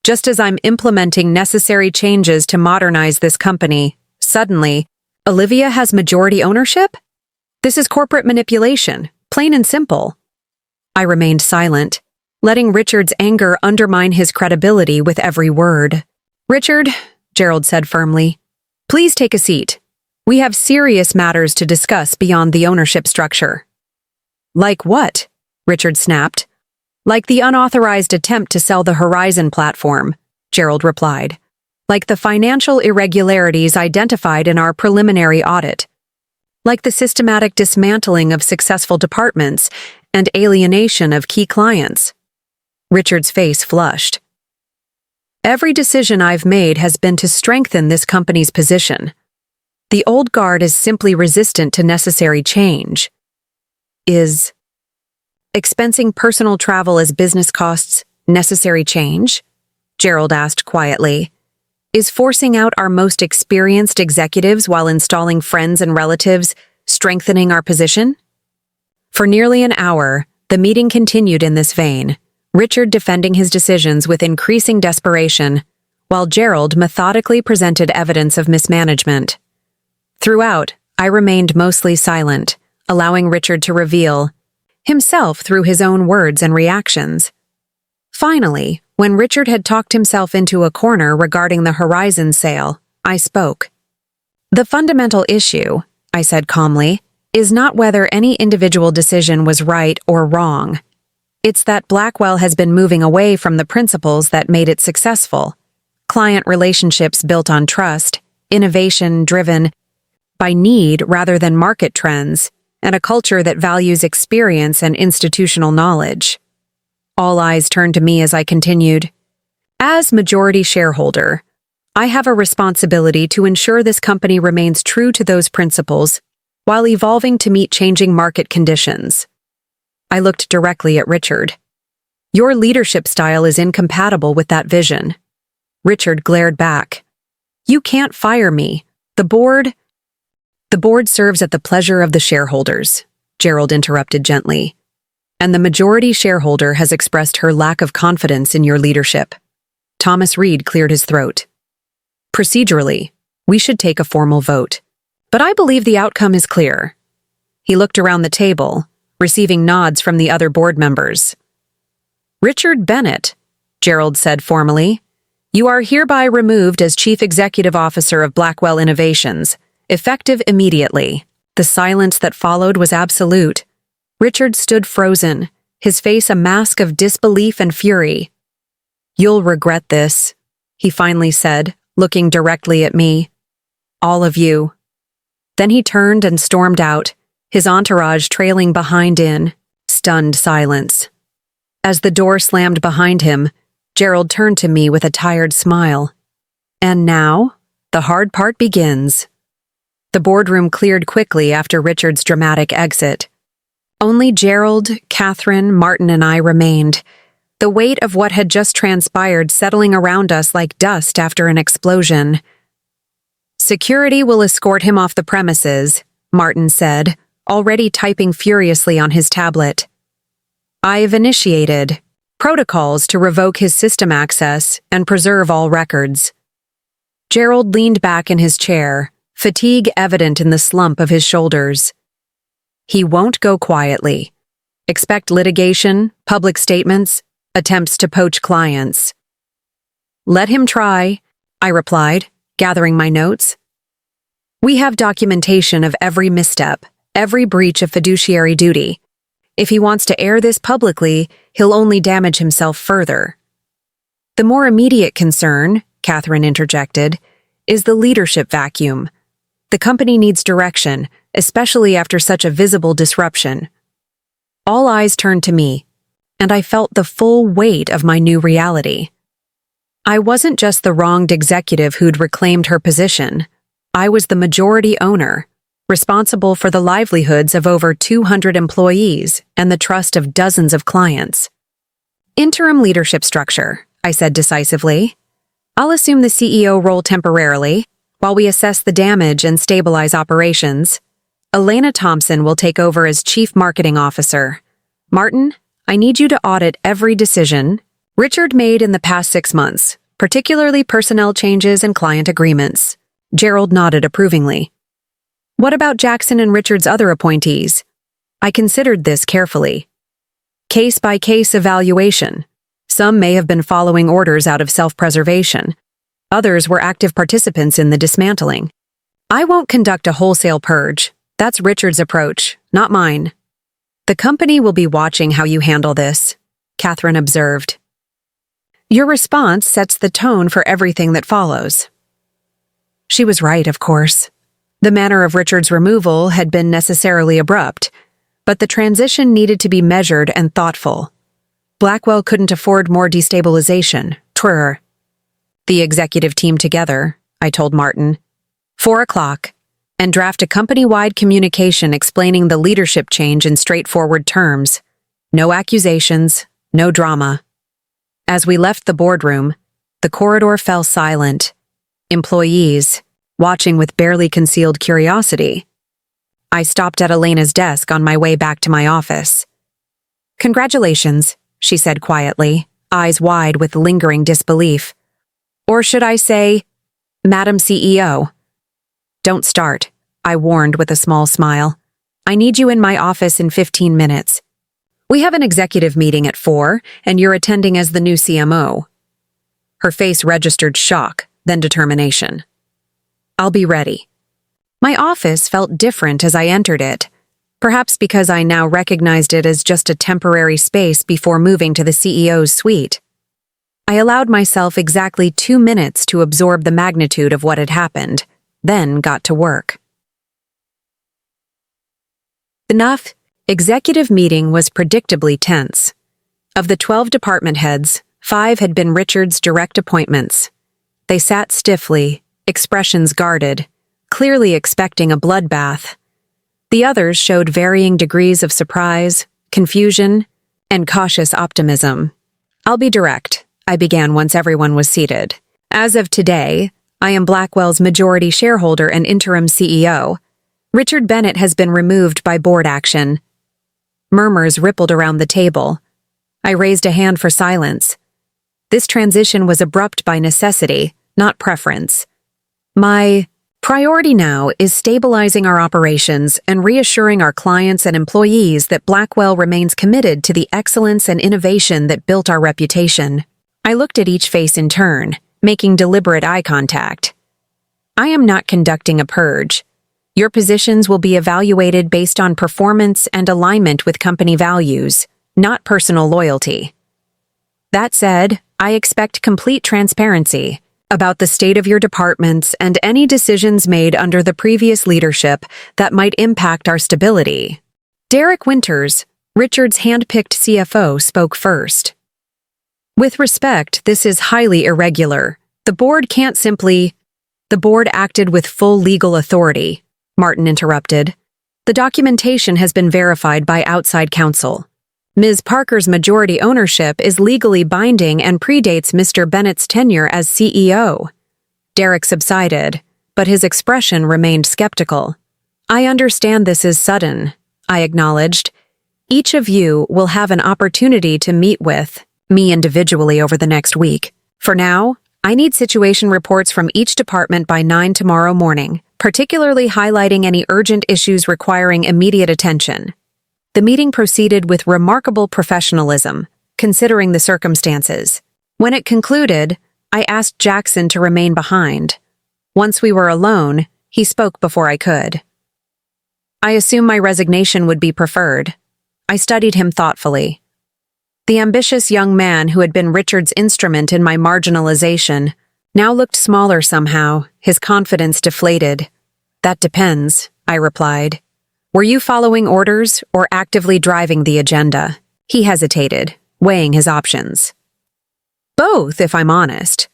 Just as I'm implementing necessary changes to modernize this company, suddenly, Olivia has majority ownership? This is corporate manipulation, plain and simple." I remained silent, letting Richard's anger undermine his credibility with every word. "Richard," Gerald said firmly, "please take a seat. We have serious matters to discuss beyond the ownership structure." "Like what?" Richard snapped. "Like the unauthorized attempt to sell the Horizon platform," Gerald replied. "Like the financial irregularities identified in our preliminary audit. Like the systematic dismantling of successful departments and alienation of key clients." Richard's face flushed. "Every decision I've made has been to strengthen this company's position. The old guard is simply resistant to necessary change." "Is expensing personal travel as business costs necessary change?" Gerald asked quietly. "Is forcing out our most experienced executives while installing friends and relatives strengthening our position?" For nearly an hour, the meeting continued in this vein, Richard defending his decisions with increasing desperation, while Gerald methodically presented evidence of mismanagement. Throughout, I remained mostly silent, allowing Richard to reveal himself through his own words and reactions. Finally, when Richard had talked himself into a corner regarding the Horizon sale, I spoke. "The fundamental issue," I said calmly, "is not whether any individual decision was right or wrong. It's that Blackwell has been moving away from the principles that made it successful. Client relationships built on trust, innovation driven by need rather than market trends, and a culture that values experience and institutional knowledge." All eyes turned to me as I continued. "As majority shareholder, I have a responsibility to ensure this company remains true to those principles while evolving to meet changing market conditions." I looked directly at Richard. "Your leadership style is incompatible with that vision." Richard glared back. "You can't fire me. The board serves at the pleasure of the shareholders," Gerald interrupted gently. "And the majority shareholder has expressed her lack of confidence in your leadership." Thomas Reed cleared his throat. "Procedurally, we should take a formal vote. But I believe the outcome is clear." He looked around the table, receiving nods from the other board members. "Richard Bennett," Gerald said formally, "you are hereby removed as Chief Executive Officer of Blackwell Innovations, effective immediately." The silence that followed was absolute. Richard stood frozen, his face a mask of disbelief and fury. "You'll regret this," he finally said, looking directly at me. "All of you." Then he turned and stormed out, his entourage trailing behind in stunned silence. As the door slammed behind him, Gerald turned to me with a tired smile. "And now, the hard part begins." The boardroom cleared quickly after Richard's dramatic exit. Only Gerald, Catherine, Martin, and I remained, the weight of what had just transpired settling around us like dust after an explosion. Security will escort him off the premises, Martin said, already typing furiously on his tablet. I've initiated protocols to revoke his system access and preserve all records. Gerald leaned back in his chair, fatigue evident in the slump of his shoulders. He won't go quietly. Expect litigation, public statements, attempts to poach clients. Let him try, I replied, gathering my notes. We have documentation of every misstep, every breach of fiduciary duty. If he wants to air this publicly, he'll only damage himself further. The more immediate concern, Catherine interjected, is the leadership vacuum. The company needs direction, especially after such a visible disruption. All eyes turned to me, and I felt the full weight of my new reality. I wasn't just the wronged executive who'd reclaimed her position. I was the majority owner, responsible for the livelihoods of over 200 employees and the trust of dozens of clients. Interim leadership structure, I said decisively. I'll assume the CEO role temporarily, while we assess the damage and stabilize operations. Elena Thompson will take over as Chief Marketing Officer. Martin, I need you to audit every decision Richard made in the past 6 months, particularly personnel changes and client agreements. Gerald nodded approvingly. What about Jackson and Richard's other appointees? I considered this carefully. Case-by-case evaluation. Some may have been following orders out of self-preservation. Others were active participants in the dismantling. I won't conduct a wholesale purge. That's Richard's approach, not mine. The company will be watching how you handle this, Catherine observed. Your response sets the tone for everything that follows. She was right, of course. The manner of Richard's removal had been necessarily abrupt, but the transition needed to be measured and thoughtful. Blackwell couldn't afford more destabilization. The executive team together, I told Martin. 4 o'clock, and draft a company-wide communication explaining the leadership change in straightforward terms. No accusations, no drama. As we left the boardroom, the corridor fell silent. Employees, watching with barely concealed curiosity. I stopped at Elena's desk on my way back to my office. Congratulations, she said quietly, eyes wide with lingering disbelief. Or should I say, Madam CEO? Don't start, I warned with a small smile. I need you in my office in 15 minutes. We have an executive meeting at 4, and you're attending as the new CMO. Her face registered shock, then determination. I'll be ready. My office felt different as I entered it, perhaps because I now recognized it as just a temporary space before moving to the CEO's suite. I allowed myself exactly 2 minutes to absorb the magnitude of what had happened, then got to work. Enough. Executive meeting was predictably tense. Of the 12 department heads, 5 had been Richard's direct appointments. They sat stiffly, expressions guarded, clearly expecting a bloodbath. The others showed varying degrees of surprise, confusion, and cautious optimism. I'll be direct, I began once everyone was seated. As of today, I am Blackwell's majority shareholder and interim CEO. Richard Bennett has been removed by board action. Murmurs rippled around the table. I raised a hand for silence. This transition was abrupt by necessity, not preference. My priority now is stabilizing our operations and reassuring our clients and employees that Blackwell remains committed to the excellence and innovation that built our reputation. I looked at each face in turn, making deliberate eye contact. I am not conducting a purge. Your positions will be evaluated based on performance and alignment with company values, not personal loyalty. That said, I expect complete transparency about the state of your departments and any decisions made under the previous leadership that might impact our stability. Derek Winters, Richard's hand-picked CFO, spoke first. With respect, this is highly irregular. The board can't simply... The board acted with full legal authority, Martin interrupted. The documentation has been verified by outside counsel. Ms. Parker's majority ownership is legally binding and predates Mr. Bennett's tenure as CEO. Derek subsided, but his expression remained skeptical. "I understand this is sudden," I acknowledged. "Each of you will have an opportunity to meet with me individually over the next week. For now, I need situation reports from each department by 9 tomorrow morning, particularly highlighting any urgent issues requiring immediate attention." The meeting proceeded with remarkable professionalism, considering the circumstances. When it concluded, I asked Jackson to remain behind. Once we were alone, he spoke before I could. "I assume my resignation would be preferred." I studied him thoughtfully. The ambitious young man who had been Richard's instrument in my marginalization now looked smaller somehow, his confidence deflated. "That depends," I replied. "Were you following orders or actively driving the agenda?" He hesitated, weighing his options. "Both, if I'm honest.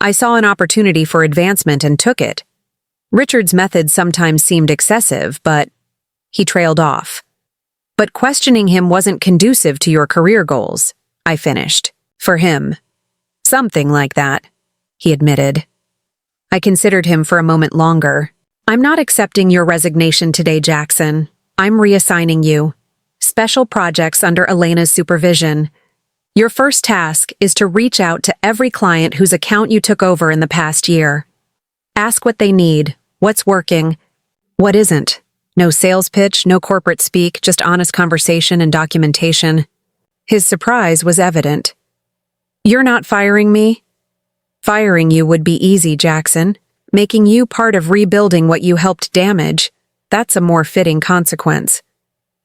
I saw an opportunity for advancement and took it. Richard's methods sometimes seemed excessive, but—" He trailed off. "But questioning him wasn't conducive to your career goals," I finished. "For him." "Something like that," he admitted. I considered him for a moment longer. "I'm not accepting your resignation today, Jackson. I'm reassigning you. Special projects under Elena's supervision. Your first task is to reach out to every client whose account you took over in the past year. Ask what they need, what's working, what isn't. No sales pitch, no corporate speak, just honest conversation and documentation." His surprise was evident. "You're not firing me?" "Firing you would be easy, Jackson. Making you part of rebuilding what you helped damage, that's a more fitting consequence.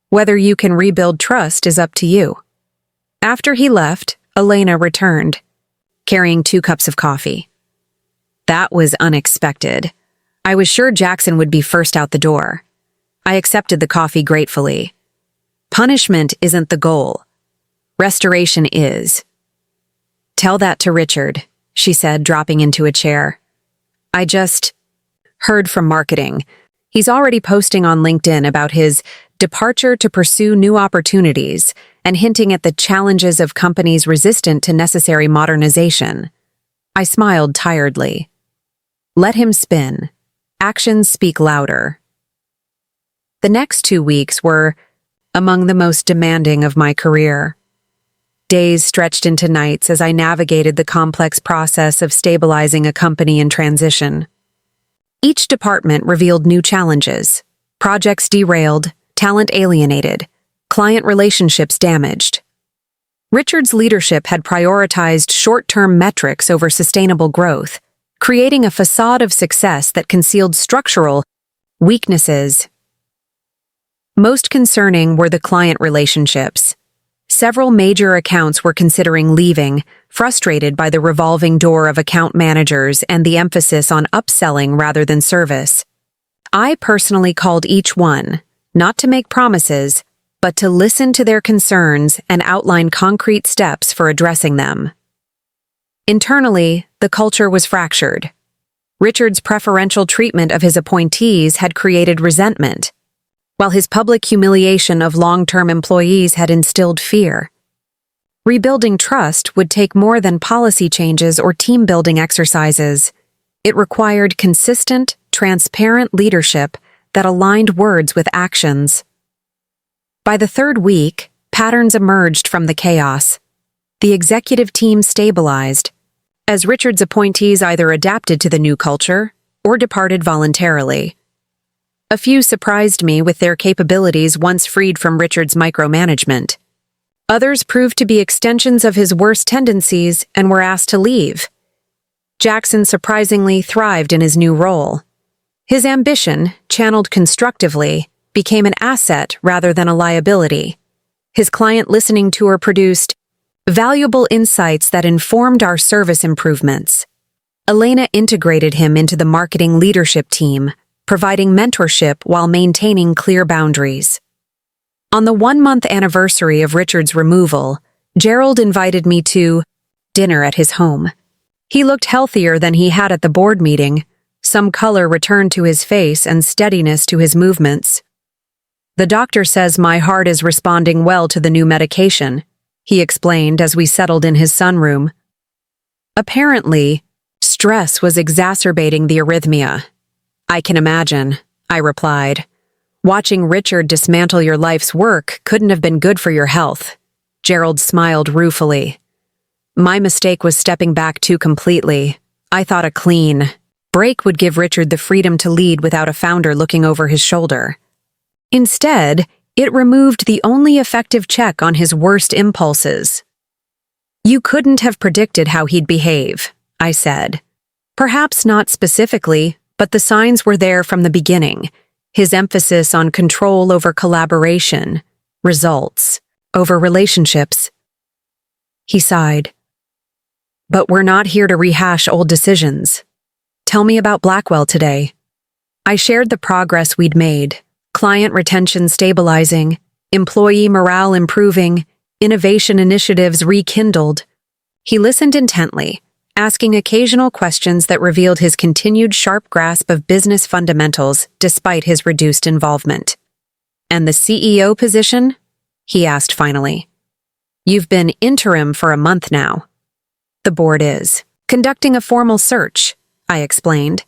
Whether you can rebuild trust is up to you." After he left, Elena returned, carrying 2 cups of coffee. That was unexpected. I was sure Jackson would be first out the door. I accepted the coffee gratefully. Punishment isn't the goal. Restoration is. "Tell that to Richard," she said, dropping into a chair. "I just heard from marketing. He's already posting on LinkedIn about his departure to pursue new opportunities and hinting at the challenges of companies resistant to necessary modernization." I smiled tiredly. Let him spin. Actions speak louder. The next 2 weeks were among the most demanding of my career. Days stretched into nights as I navigated the complex process of stabilizing a company in transition. Each department revealed new challenges. Projects derailed, talent alienated, client relationships damaged. Richard's leadership had prioritized short-term metrics over sustainable growth, creating a facade of success that concealed structural weaknesses. Most concerning were the client relationships. Several major accounts were considering leaving, frustrated by the revolving door of account managers and the emphasis on upselling rather than service. I personally called each one, not to make promises, but to listen to their concerns and outline concrete steps for addressing them. Internally, the culture was fractured. Richard's preferential treatment of his appointees had created resentment, while his public humiliation of long-term employees had instilled fear. Rebuilding trust would take more than policy changes or team-building exercises. It required consistent, transparent leadership that aligned words with actions. By the 3rd week, patterns emerged from the chaos. The executive team stabilized, as Richard's appointees either adapted to the new culture or departed voluntarily. A few surprised me with their capabilities once freed from Richard's micromanagement. Others proved to be extensions of his worst tendencies and were asked to leave. Jackson surprisingly thrived in his new role. His ambition, channeled constructively, became an asset rather than a liability. His client listening tour produced valuable insights that informed our service improvements. Elena integrated him into the marketing leadership team, providing mentorship while maintaining clear boundaries. On the 1-month anniversary of Richard's removal, Gerald invited me to dinner at his home. He looked healthier than he had at the board meeting. Some color returned to his face and steadiness to his movements. "The doctor says my heart is responding well to the new medication," he explained as we settled in his sunroom. Apparently, stress was exacerbating the arrhythmia. I can imagine, I replied. Watching Richard dismantle your life's work couldn't have been good for your health. Gerald smiled ruefully. My mistake was stepping back too completely. I thought a clean break would give Richard the freedom to lead without a founder looking over his shoulder. Instead, it removed the only effective check on his worst impulses. You couldn't have predicted how he'd behave, I said. Perhaps not specifically, but the signs were there from the beginning. His emphasis on control over collaboration, results over relationships. He sighed. But we're not here to rehash old decisions. Tell me about Blackwell today. I shared the progress we'd made, client retention stabilizing, employee morale improving, innovation initiatives rekindled. He listened intently, asking occasional questions that revealed his continued sharp grasp of business fundamentals despite his reduced involvement. And the CEO position? He asked finally. You've been interim for a month now. The board is conducting a formal search, I explained.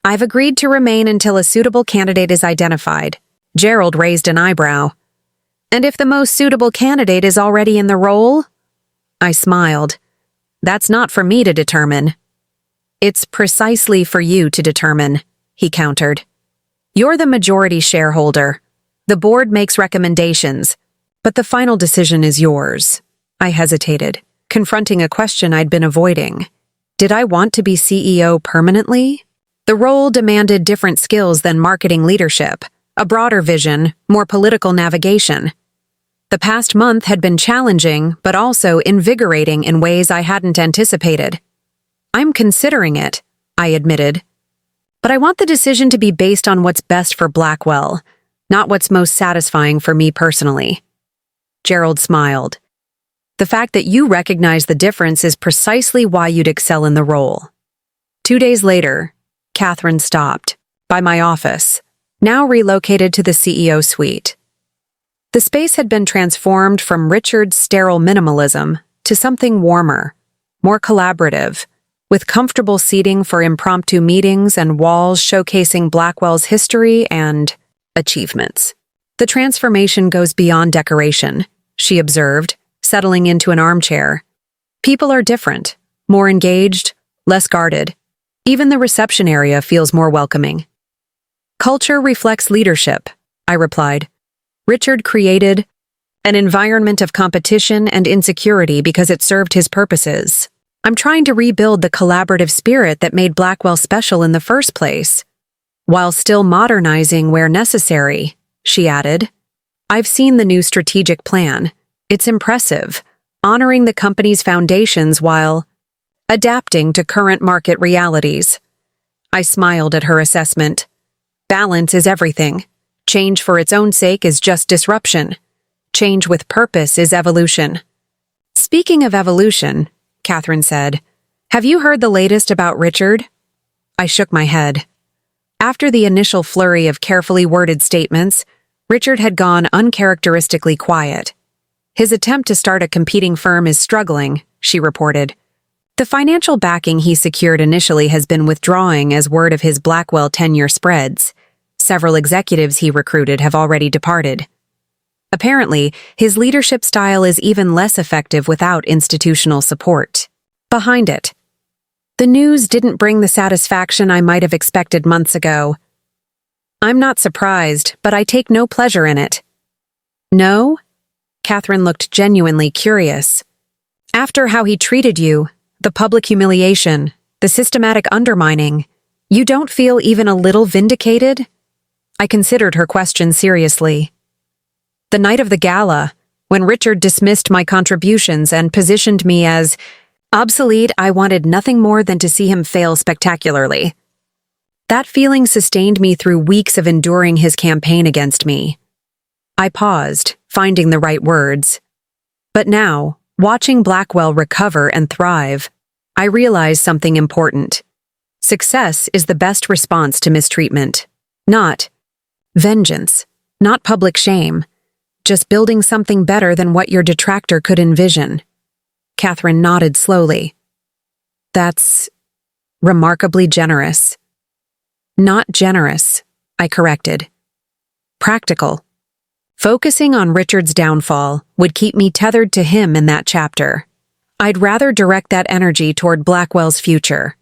I've agreed to remain until a suitable candidate is identified. Gerald raised an eyebrow. And if the most suitable candidate is already in the role? I smiled. That's not for me to determine. It's precisely for you to determine, he countered. You're the majority shareholder. The board makes recommendations, but the final decision is yours. I hesitated, confronting a question I'd been avoiding. Did I want to be CEO permanently? The role demanded different skills than marketing leadership, a broader vision, more political navigation. The past month had been challenging, but also invigorating in ways I hadn't anticipated. I'm considering it, I admitted. But I want the decision to be based on what's best for Blackwell, not what's most satisfying for me personally. Gerald smiled. The fact that you recognize the difference is precisely why you'd excel in the role. 2 days later, Catherine stopped, by my office, now relocated to the CEO suite. The space had been transformed from Richard's sterile minimalism to something warmer, more collaborative, with comfortable seating for impromptu meetings and walls showcasing Blackwell's history and achievements. The transformation goes beyond decoration, she observed, settling into an armchair. People are different, more engaged, less guarded. Even the reception area feels more welcoming. Culture reflects leadership, I replied. Richard created an environment of competition and insecurity because it served his purposes. I'm trying to rebuild the collaborative spirit that made Blackwell special in the first place, while still modernizing where necessary, she added. I've seen the new strategic plan. It's impressive, honoring the company's foundations while adapting to current market realities. I smiled at her assessment. Balance is everything. Change for its own sake is just disruption. Change with purpose is evolution. Speaking of evolution, Catherine said, have you heard the latest about Richard? I shook my head. After the initial flurry of carefully worded statements, Richard had gone uncharacteristically quiet. His attempt to start a competing firm is struggling, she reported. The financial backing he secured initially has been withdrawing as word of his Blackwell tenure spreads. Several executives he recruited have already departed. Apparently, his leadership style is even less effective without institutional support. Behind it. The news didn't bring the satisfaction I might have expected months ago. I'm not surprised, but I take no pleasure in it. No? Catherine looked genuinely curious. After how he treated you, the public humiliation, the systematic undermining, you don't feel even a little vindicated? I considered her question seriously. The night of the gala, when Richard dismissed my contributions and positioned me as obsolete, I wanted nothing more than to see him fail spectacularly. That feeling sustained me through weeks of enduring his campaign against me. I paused, finding the right words. But now, watching Blackwell recover and thrive, I realized something important. Success is the best response to mistreatment. Not vengeance, not public shame, just building something better than what your detractor could envision. Catherine nodded slowly. That's remarkably generous. Not generous, I corrected. Practical. Focusing on Richard's downfall would keep me tethered to him in that chapter. I'd rather direct that energy toward Blackwell's future.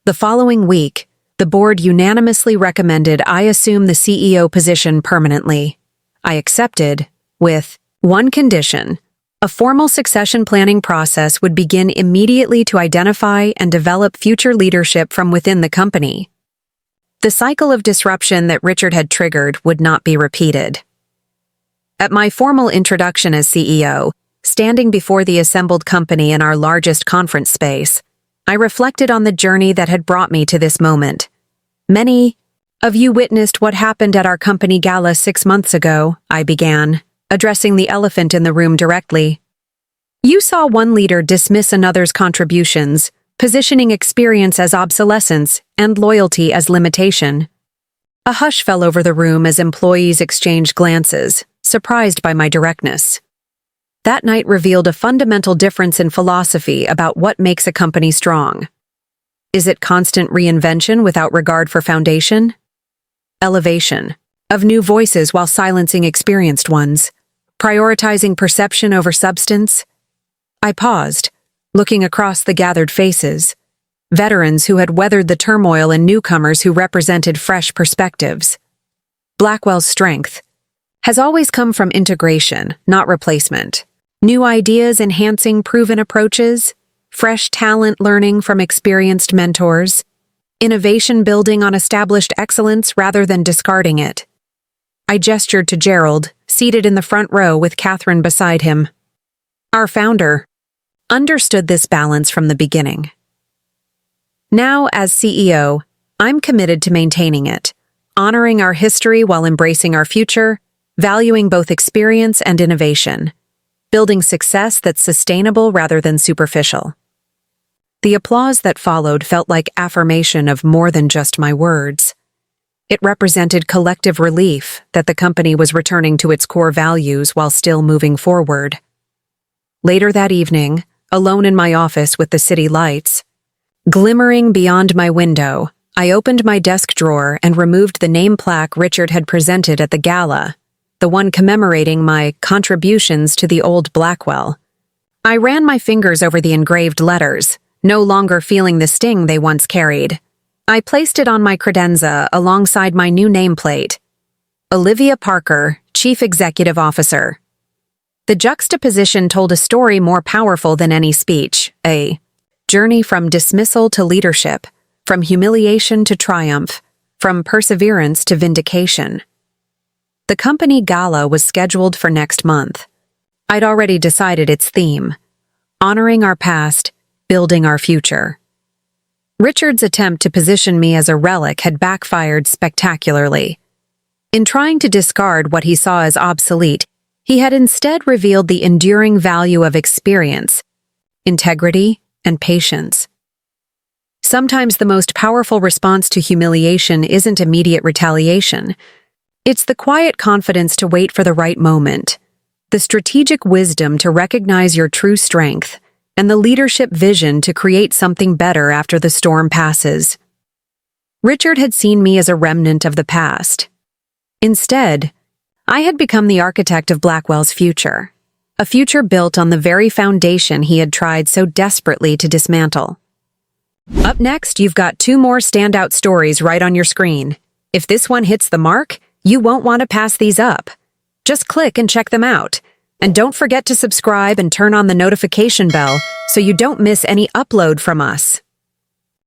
The following week, the board unanimously recommended I assume the CEO position permanently. I accepted, with one condition. A formal succession planning process would begin immediately to identify and develop future leadership from within the company. The cycle of disruption that Richard had triggered would not be repeated. At my formal introduction as CEO, standing before the assembled company in our largest conference space, I reflected on the journey that had brought me to this moment. Many of you witnessed what happened at our company gala 6 months ago, I began, addressing the elephant in the room directly. You saw one leader dismiss another's contributions, positioning experience as obsolescence and loyalty as limitation. A hush fell over the room as employees exchanged glances, surprised by my directness. That night revealed a fundamental difference in philosophy about what makes a company strong. Is it constant reinvention without regard for foundation? Elevation of new voices while silencing experienced ones, prioritizing perception over substance? I paused, looking across the gathered faces, veterans who had weathered the turmoil and newcomers who represented fresh perspectives. Blackwell's strength has always come from integration, not replacement. New ideas enhancing proven approaches, fresh talent learning from experienced mentors, innovation building on established excellence rather than discarding it. I gestured to Gerald, seated in the front row with Catherine beside him. Our founder understood this balance from the beginning. Now, as CEO, I'm committed to maintaining it, honoring our history while embracing our future, valuing both experience and innovation, building success that's sustainable rather than superficial. The applause that followed felt like affirmation of more than just my words. It represented collective relief that the company was returning to its core values while still moving forward. Later that evening, alone in my office with the city lights glimmering beyond my window, I opened my desk drawer and removed the name plaque Richard had presented at the gala, the one commemorating my contributions to the old Blackwell. I ran my fingers over the engraved letters, no longer feeling the sting they once carried. I placed it on my credenza alongside my new nameplate. Olivia Parker, Chief Executive Officer. The juxtaposition told a story more powerful than any speech, a journey from dismissal to leadership, from humiliation to triumph, from perseverance to vindication. The company gala was scheduled for next month. I'd already decided its theme: honoring our past, building our future. Richard's attempt to position me as a relic had backfired spectacularly. In trying to discard what he saw as obsolete, he had instead revealed the enduring value of experience, integrity, and patience. Sometimes the most powerful response to humiliation isn't immediate retaliation. It's the quiet confidence to wait for the right moment, the strategic wisdom to recognize your true strength, and the leadership vision to create something better after the storm passes. Richard had seen me as a remnant of the past. Instead, I had become the architect of Blackwell's future, a future built on the very foundation he had tried so desperately to dismantle. Up next, you've got 2 more standout stories right on your screen. If this one hits the mark, you won't want to pass these up. Just click and check them out. And don't forget to subscribe and turn on the notification bell so you don't miss any upload from us.